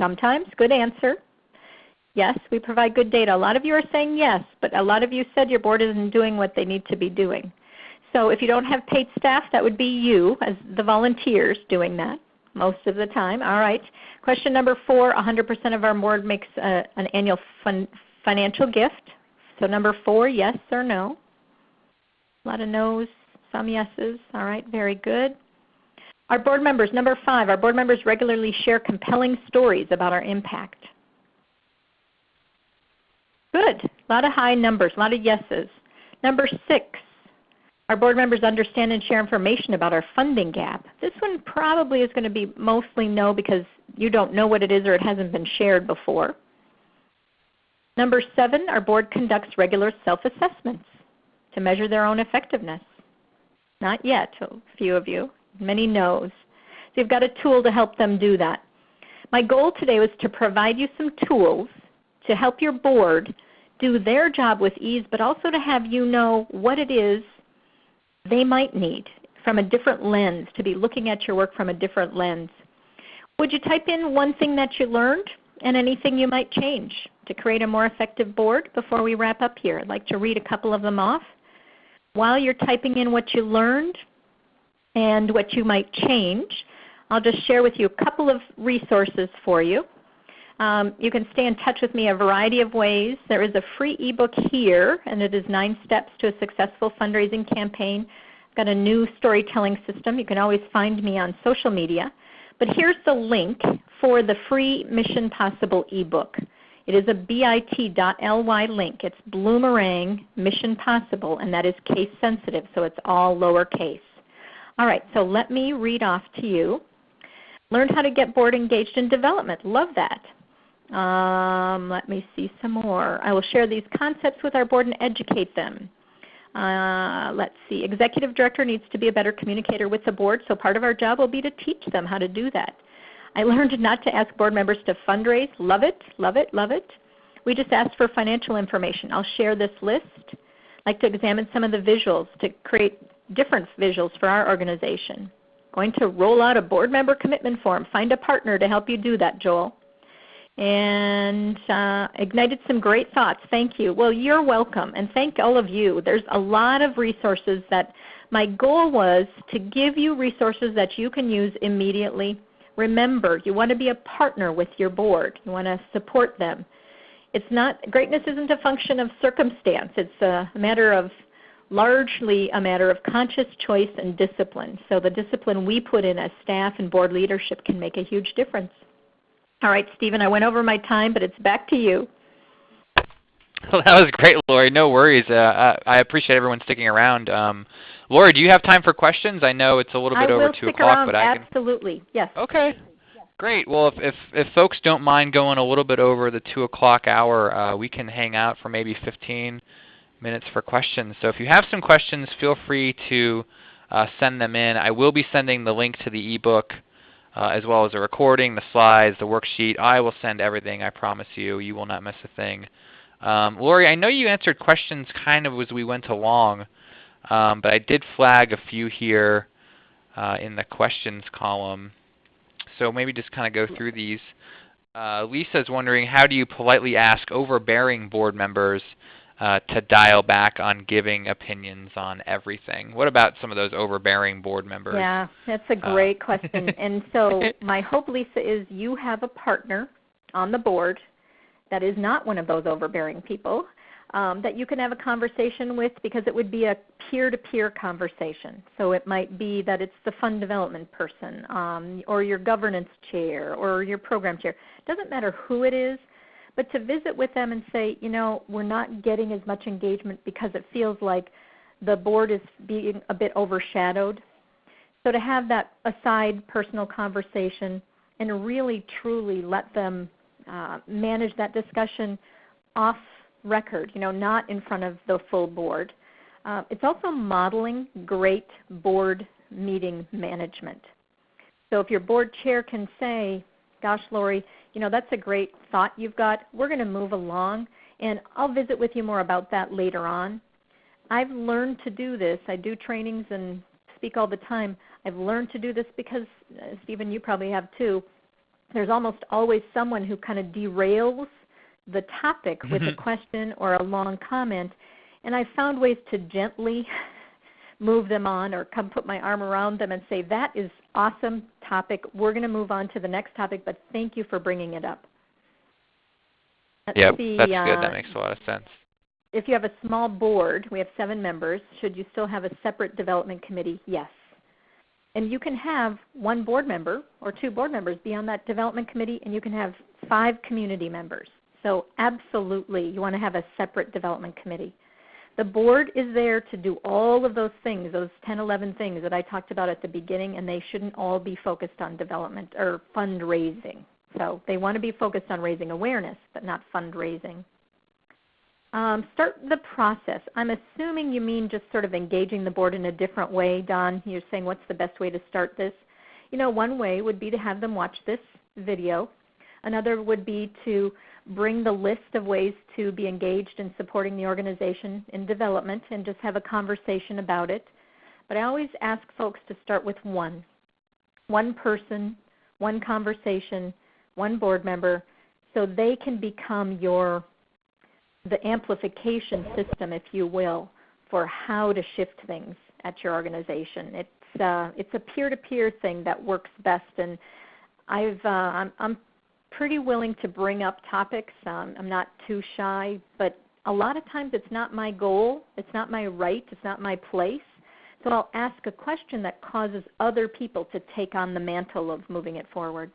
Sometimes, good answer. Yes, we provide good data. A lot of you are saying yes, but a lot of you said your board isn't doing what they need to be doing. So if you don't have paid staff, that would be you as the volunteers doing that most of the time. All right. Question number 4, 100% of our board makes an annual financial gift. So number 4, yes or no. A lot of no's, some yeses. All right, very good. Our board members, number 5, our board members regularly share compelling stories about our impact. Good. A lot of high numbers, a lot of yeses. Number 6, our board members understand and share information about our funding gap. This one probably is going to be mostly no because you don't know what it is or it hasn't been shared before. Number 7, our board conducts regular self-assessments to measure their own effectiveness. Not yet, a few of you. Many no's. So you've got a tool to help them do that. My goal today was to provide you some tools to help your board do their job with ease, but also to have you know what it is they might need from a different lens, to be looking at your work from a different lens. Would you type in one thing that you learned and anything you might change to create a more effective board before we wrap up here? I'd like to read a couple of them off. While you're typing in what you learned and what you might change, I'll just share with you a couple of resources for you. You can stay in touch with me a variety of ways. There is a free ebook here, and it is 9 Steps to a Successful Fundraising Campaign. I've got a new storytelling system. You can always find me on social media. But here's the link for the free Mission Possible ebook. It is a bit.ly link. It's Bloomerang Mission Possible, and that is case sensitive, so it's all lowercase. All right, so let me read off to you. Learn how to get board engaged in development. Love that. Let me see some more. I will share these concepts with our board and educate them. Let's see. Executive director needs to be a better communicator with the board, so part of our job will be to teach them how to do that. I learned not to ask board members to fundraise. Love it, love it, love it. We just asked for financial information. I'll share this list. I'd like to examine some of the visuals to create different visuals for our organization. Going to roll out a board member commitment form. Find a partner to help you do that, Joel. And ignited some great thoughts. Thank you. Well, you're welcome, and thank all of you. There's a lot of resources that my goal was to give you resources that you can use immediately. Remember, you want to be a partner with your board. You want to support them. It's not, greatness isn't a function of circumstance. It's largely a matter of conscious choice and discipline. So the discipline we put in as staff and board leadership can make a huge difference. All right, Stephen, I went over my time, but it's back to you. Well, that was great, Lori. No worries. I appreciate everyone sticking around. Lori, do you have time for questions? I know it's a little bit over 2 o'clock, but I can. Absolutely, yes. Okay. Great. Well, if folks don't mind going a little bit over the 2 o'clock hour, we can hang out for maybe 15 minutes for questions. So if you have some questions, feel free to send them in. I will be sending the link to the ebook as well as the recording, the slides, the worksheet. I will send everything, I promise you. You will not miss a thing. Lori, I know you answered questions kind of as we went along, but I did flag a few here in the questions column. So maybe just kind of go through these. Lisa's wondering, how do you politely ask overbearing board members to dial back on giving opinions on everything? What about some of those overbearing board members? Yeah, that's a great question. And so my hope, Lisa, is you have a partner on the board that is not one of those overbearing people that you can have a conversation with, because it would be a peer-to-peer conversation. So it might be that it's the fund development person or your governance chair or your program chair. It doesn't matter who it is, but to visit with them and say, you know, we're not getting as much engagement because it feels like the board is being a bit overshadowed. So to have that aside personal conversation and really truly let them manage that discussion off record, you know, not in front of the full board. It's also modeling great board meeting management. So if your board chair can say, gosh, Lori, you know, that's a great thought you've got. We're going to move along, and I'll visit with you more about that later on. I've learned to do this. I do trainings and speak all the time. I've learned to do this because, Stephen, you probably have too, there's almost always someone who kind of derails the topic with a question or a long comment, and I've found ways to gently move them on or come put my arm around them and say, that is awesome topic. We're going to move on to the next topic, but thank you for bringing it up. Yep, that's good. That makes a lot of sense. If you have a small board, we have 7 members, should you still have a separate development committee? Yes. And you can have 1 board member or 2 board members be on that development committee, and you can have 5 community members. So absolutely, you want to have a separate development committee. The board is there to do all of those things, those 10, 11 things that I talked about at the beginning, and they shouldn't all be focused on development or fundraising. So they want to be focused on raising awareness, but not fundraising. Start the process. I'm assuming you mean just sort of engaging the board in a different way, Don. You're saying what's the best way to start this? You know, one way would be to have them watch this video. Another would be to bring the list of ways to be engaged in supporting the organization in development and just have a conversation about it. But I always ask folks to start with one person, one conversation, one board member, so they can become the amplification system, if you will, for how to shift things at your organization. It's a peer-to-peer thing that works best, and I'm pretty willing to bring up topics. I'm not too shy, but a lot of times it's not my goal, it's not my right, it's not my place. So I'll ask a question that causes other people to take on the mantle of moving it forward.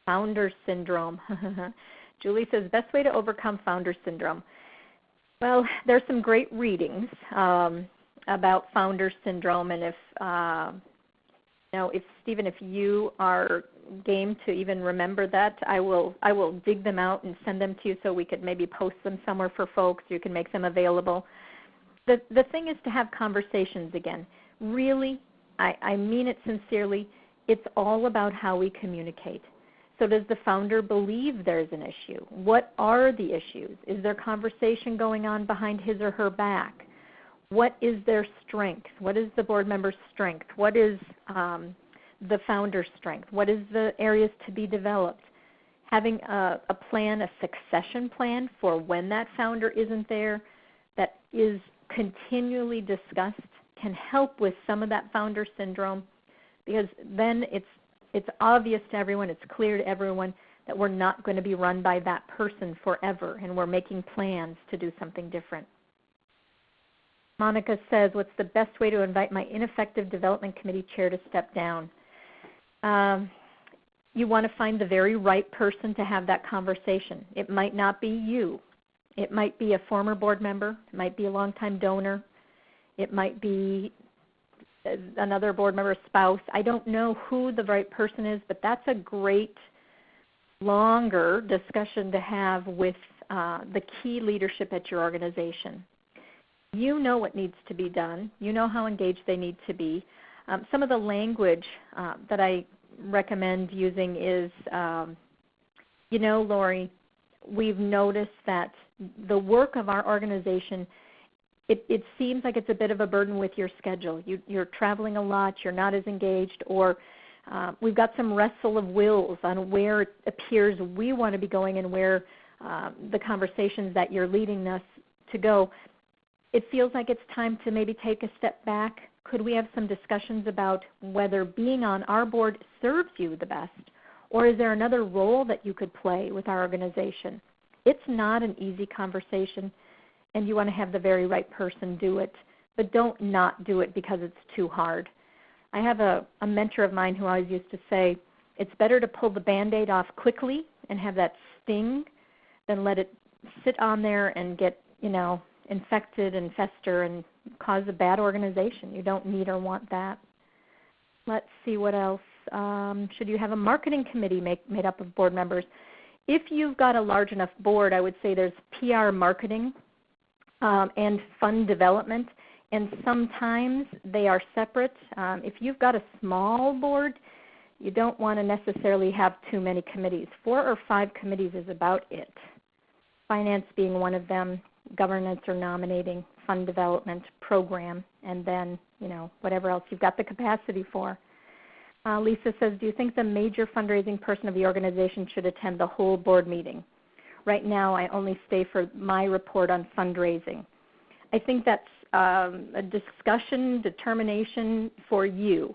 Founder syndrome. Julie says, best way to overcome founder syndrome. Well, there's some great readings about founder syndrome, and if Stephen, if you are game to even remember that, I will dig them out and send them to you so we could maybe post them somewhere for folks. You can make them available. The thing is to have conversations again. Really, I mean it sincerely. It's all about how we communicate. So does the founder believe there's an issue? What are the issues? Is there conversation going on behind his or her back? What is their strength? What is the board member's strength? What is the founder's strength? What is the areas to be developed? Having a plan, a succession plan for when that founder isn't there that is continually discussed can help with some of that founder syndrome, because then it's obvious to everyone, it's clear to everyone that we're not going to be run by that person forever, and we're making plans to do something different. Monica says, what's the best way to invite my ineffective development committee chair to step down? You want to find the very right person to have that conversation. It might not be you. It might be a former board member. It might be a longtime donor. It might be another board member's spouse. I don't know who the right person is, but that's a great longer discussion to have with the key leadership at your organization. You know what needs to be done. You know how engaged they need to be. Some of the language that I recommend using is, Lori, we've noticed that the work of our organization, it seems like it's a bit of a burden with your schedule. You're traveling a lot, you're not as engaged, or we've got some wrestle of wills on where it appears we want to be going and where the conversations that you're leading us to go. It feels like it's time to maybe take a step back. Could we have some discussions about whether being on our board serves you the best, or is there another role that you could play with our organization? It's not an easy conversation, and you want to have the very right person do it, but don't not do it because it's too hard. I have a mentor of mine who always used to say, it's better to pull the Band-Aid off quickly and have that sting than let it sit on there and get, infected and fester and cause a bad organization. You don't need or want that. Let's see what else. Should you have a marketing committee made up of board members? If you've got a large enough board, I would say there's PR marketing and fund development, and sometimes they are separate. If you've got a small board, you don't want to necessarily have too many committees. 4 or 5 committees is about it. Finance being one of them, governance or nominating, fund development, program, and then, whatever else you've got the capacity for. Lisa says, do you think the major fundraising person of the organization should attend the whole board meeting? Right now, I only stay for my report on fundraising. I think that's a discussion, determination for you.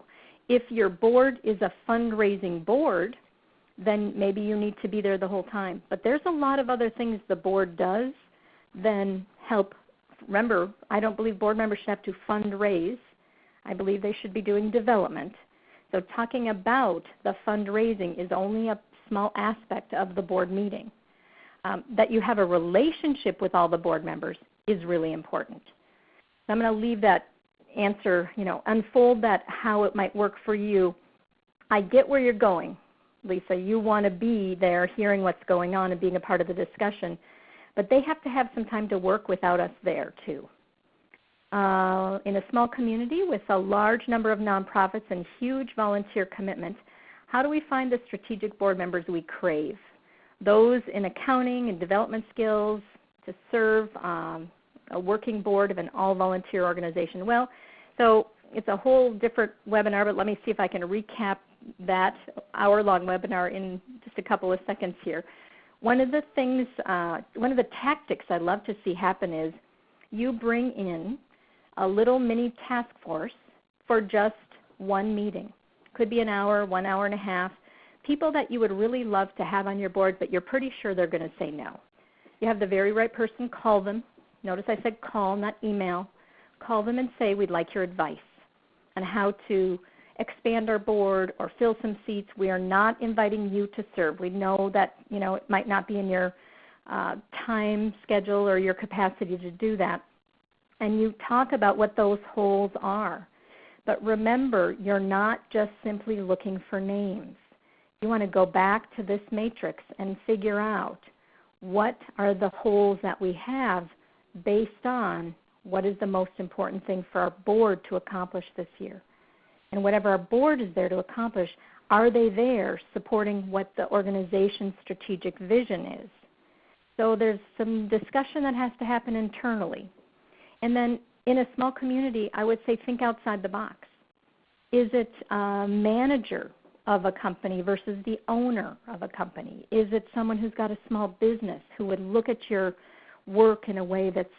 If your board is a fundraising board, then maybe you need to be there the whole time. But there's a lot of other things the board does than help. Remember, I don't believe board members should have to fundraise. I believe they should be doing development. So talking about the fundraising is only a small aspect of the board meeting. That you have a relationship with all the board members is really important. So I'm going to leave that answer, unfold that how it might work for you. I get where you're going, Lisa. You want to be there hearing what's going on and being a part of the discussion. But they have to have some time to work without us there, too. In a small community with a large number of nonprofits and huge volunteer commitment, how do we find the strategic board members we crave? Those in accounting and development skills to serve a working board of an all-volunteer organization. Well, so it's a whole different webinar, but let me see if I can recap that hour-long webinar in just a couple of seconds here. One of the things, one of the tactics I'd love to see happen is you bring in a little mini task force for just one meeting. Could be an hour, 1 hour and a half. People that you would really love to have on your board, but you're pretty sure they're going to say no. You have the very right person, call them. Notice I said call, not email. Call them and say, we'd like your advice on how to expand our board or fill some seats. We are not inviting you to serve. We know that it might not be in your time schedule or your capacity to do that. And you talk about what those holes are. But remember, you're not just simply looking for names. You want to go back to this matrix and figure out what are the holes that we have based on what is the most important thing for our board to accomplish this year. And whatever our board is there to accomplish, are they there supporting what the organization's strategic vision is? So there's some discussion that has to happen internally. And then in a small community, I would say think outside the box. Is it a manager of a company versus the owner of a company? Is it someone who's got a small business who would look at your work in a way that's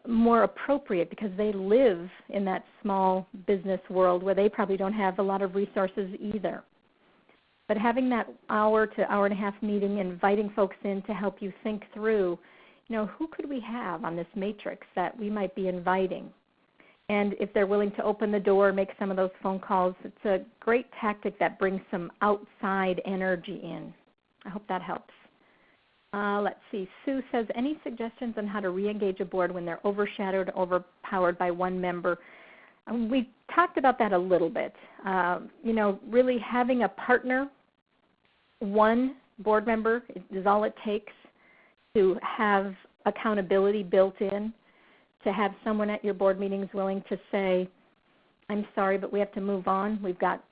more appropriate because they live in that small business world where they probably don't have a lot of resources either? But having that hour to hour and a half meeting, inviting folks in to help you think through, who could we have on this matrix that we might be inviting? And if they're willing to open the door, make some of those phone calls, it's a great tactic that brings some outside energy in. I hope that helps. Let's see. Sue says, any suggestions on how to re-engage a board when they're overshadowed, overpowered by one member? We talked about that a little bit. Really having a partner, one board member is all it takes to have accountability built in, to have someone at your board meetings willing to say, I'm sorry, but we have to move on. We've got,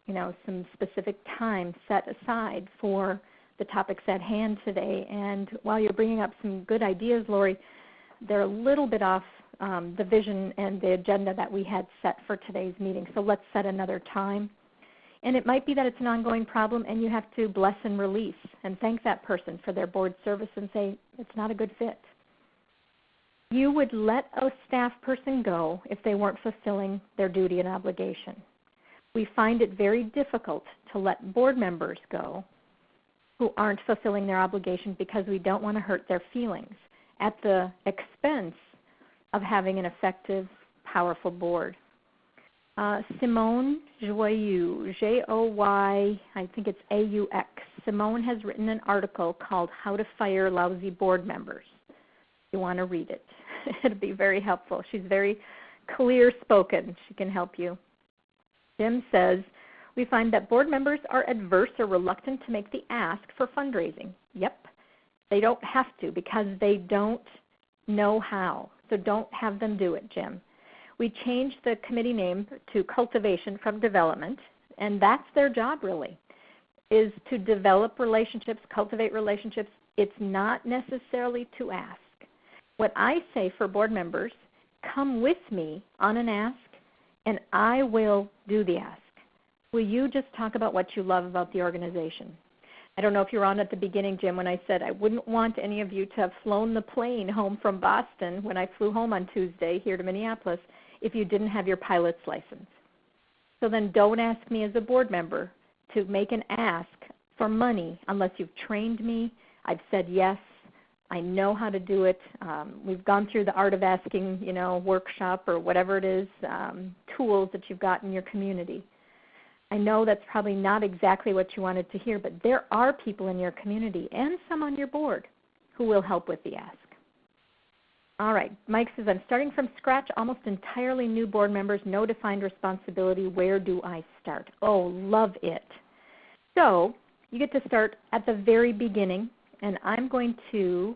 some specific time set aside for the topics at hand today. And while you're bringing up some good ideas, Lori, they're a little bit off the vision and the agenda that we had set for today's meeting. So let's set another time. And it might be that it's an ongoing problem and you have to bless and release and thank that person for their board service and say it's not a good fit. You would let a staff person go if they weren't fulfilling their duty and obligation. We find it very difficult to let board members go who aren't fulfilling their obligation because we don't want to hurt their feelings at the expense of having an effective, powerful board. Simone Joyeux, J-O-Y, I think it's A-U-X. Simone has written an article called How to Fire Lousy Board Members. You want to read it. It'll be very helpful. She's very clear-spoken. She can help you. Jim says, we find that board members are adverse or reluctant to make the ask for fundraising. Yep, they don't have to because they don't know how. So don't have them do it, Jim. We changed the committee name to Cultivation from Development, and that's their job really, is to develop relationships, cultivate relationships. It's not necessarily to ask. What I say for board members, come with me on an ask, and I will do the ask. Will you just talk about what you love about the organization? I don't know if you were on at the beginning, Jim, when I said I wouldn't want any of you to have flown the plane home from Boston when I flew home on Tuesday here to Minneapolis if you didn't have your pilot's license. So then don't ask me as a board member to make an ask for money unless you've trained me, I've said yes, I know how to do it. We've gone through the art of asking, workshop or whatever it is, tools that you've got in your community. I know that's probably not exactly what you wanted to hear, but there are people in your community and some on your board who will help with the ask. All right, Mike says, I'm starting from scratch, almost entirely new board members, no defined responsibility. Where do I start? Oh, love it. So you get to start at the very beginning, and I'm going to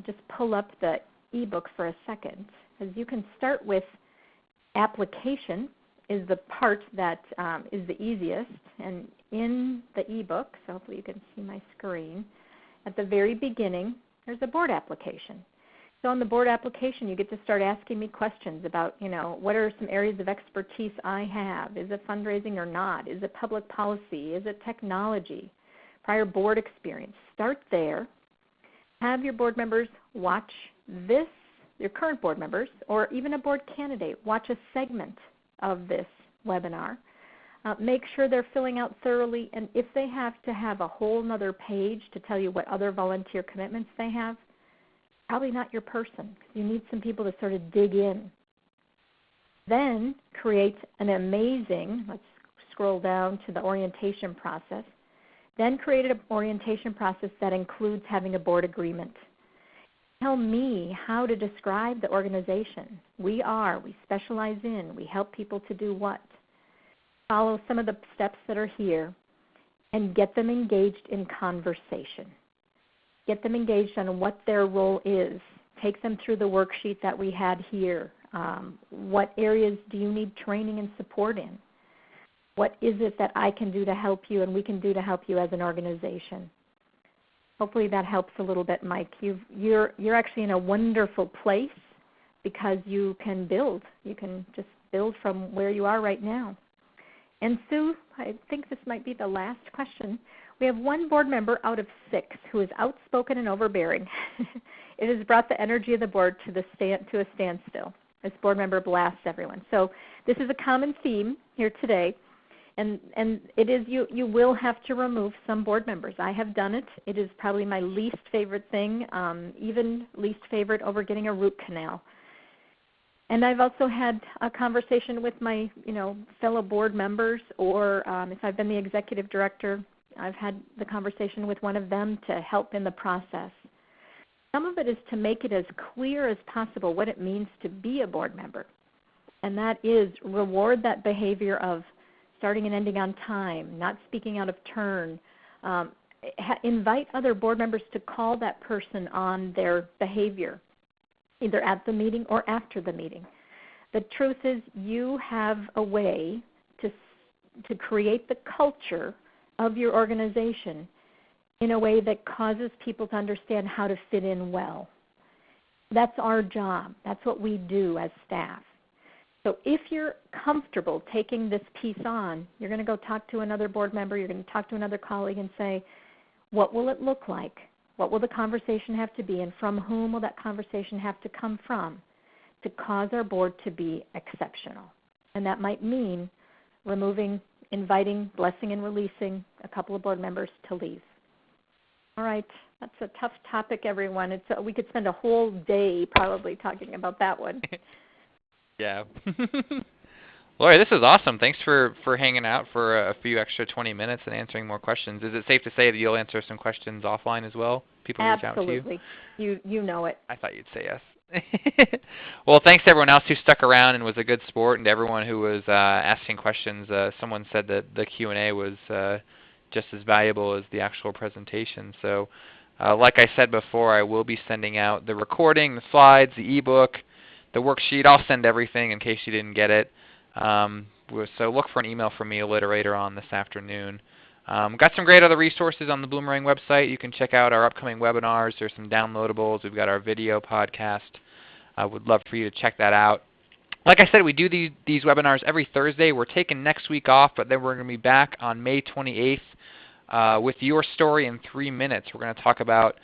just pull up the ebook for a second, because you can start with application is the part that is the easiest. And in the ebook, so hopefully you can see my screen, at the very beginning, there's a board application. So on the board application, you get to start asking me questions about, what are some areas of expertise I have? Is it fundraising or not? Is it public policy? Is it technology? Prior board experience. Start there. Have your board members watch this, your current board members, or even a board candidate, watch a segment of this webinar. Make sure they're filling out thoroughly, and if they have to have a whole other page to tell you what other volunteer commitments they have, probably not your person. You need some people to sort of dig in. Then create an amazing, let's scroll down to the orientation process, then create an orientation process that includes having a board agreement. Tell me how to describe the organization. We specialize in, we help people to do what. Follow some of the steps that are here and get them engaged in conversation. Get them engaged on what their role is. Take them through the worksheet that we had here. What areas do you need training and support in? What is it that I can do to help you and we can do to help you as an organization? Hopefully that helps a little bit, Mike. You're actually in a wonderful place because you can build. You can just build from where you are right now. And Sue, I think this might be the last question. We have one board member out of 6 who is outspoken and overbearing. It has brought the energy of the board to a standstill. This board member blasts everyone. So this is a common theme here today. And it is you will have to remove some board members. I have done it. It is probably my least favorite thing, even least favorite over getting a root canal. And I've also had a conversation with my fellow board members, or if I've been the executive director, I've had the conversation with one of them to help in the process. Some of it is to make it as clear as possible what it means to be a board member. And that is reward that behavior of starting and ending on time, not speaking out of turn. Invite other board members to call that person on their behavior, either at the meeting or after the meeting. The truth is you have a way to create the culture of your organization in a way that causes people to understand how to fit in well. That's our job. That's what we do as staff. So if you're comfortable taking this piece on, you're going to go talk to another board member, you're going to talk to another colleague and say, what will it look like? What will the conversation have to be, and from whom will that conversation have to come from to cause our board to be exceptional? And that might mean removing, inviting, blessing, and releasing a couple of board members to leave. All right, that's a tough topic, everyone. We could spend a whole day probably talking about that one. Yeah. Lori, this is awesome. Thanks for hanging out for a few extra 20 minutes and answering more questions. Is it safe to say that you'll answer some questions offline as well? People reach out to you? Absolutely. You know it. I thought you'd say yes. Well, thanks to everyone else who stuck around and was a good sport, and to everyone who was asking questions. Someone said that the Q&A was just as valuable as the actual presentation. So like I said before, I will be sending out the recording, the slides, the ebook, the worksheet. I'll send everything in case you didn't get it. So look for an email from me later on this afternoon. Got some great other resources on the Bloomerang website. You can check out our upcoming webinars. There's some downloadables. We've got our video podcast. I would love for you to check that out. Like I said, we do these webinars every Thursday. We're taking next week off, but then we're going to be back on May 28th with Your Story in 3 Minutes. We're going to talk about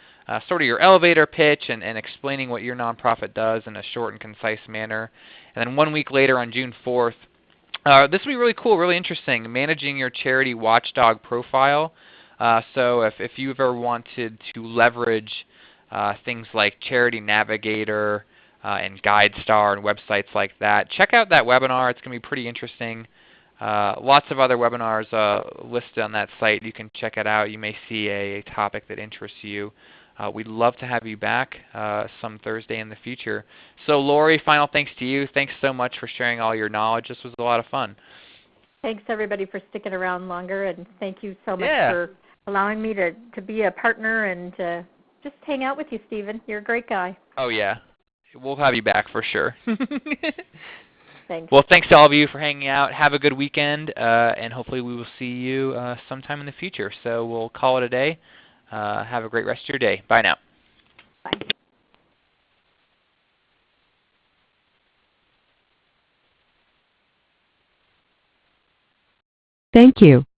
sort of your elevator pitch and explaining what your nonprofit does in a short and concise manner. And then 1 week later on June 4th, this will be really cool, really interesting, managing your charity watchdog profile. So if you've ever wanted to leverage things like Charity Navigator and GuideStar and websites like that, check out that webinar. It's going to be pretty interesting. Lots of other webinars listed on that site. You can check it out. You may see a topic that interests you. We'd love to have you back some Thursday in the future. So Lori, final thanks to you. Thanks so much for sharing all your knowledge. This was a lot of fun. Thanks everybody for sticking around longer, and thank you so much for allowing me to be a partner and to just hang out with you, Stephen. You're a great guy. Oh yeah. We'll have you back for sure. Thanks. Well, thanks to all of you for hanging out. Have a good weekend, and hopefully we will see you sometime in the future. So we'll call it a day. Have a great rest of your day. Bye now. Bye. Thank you.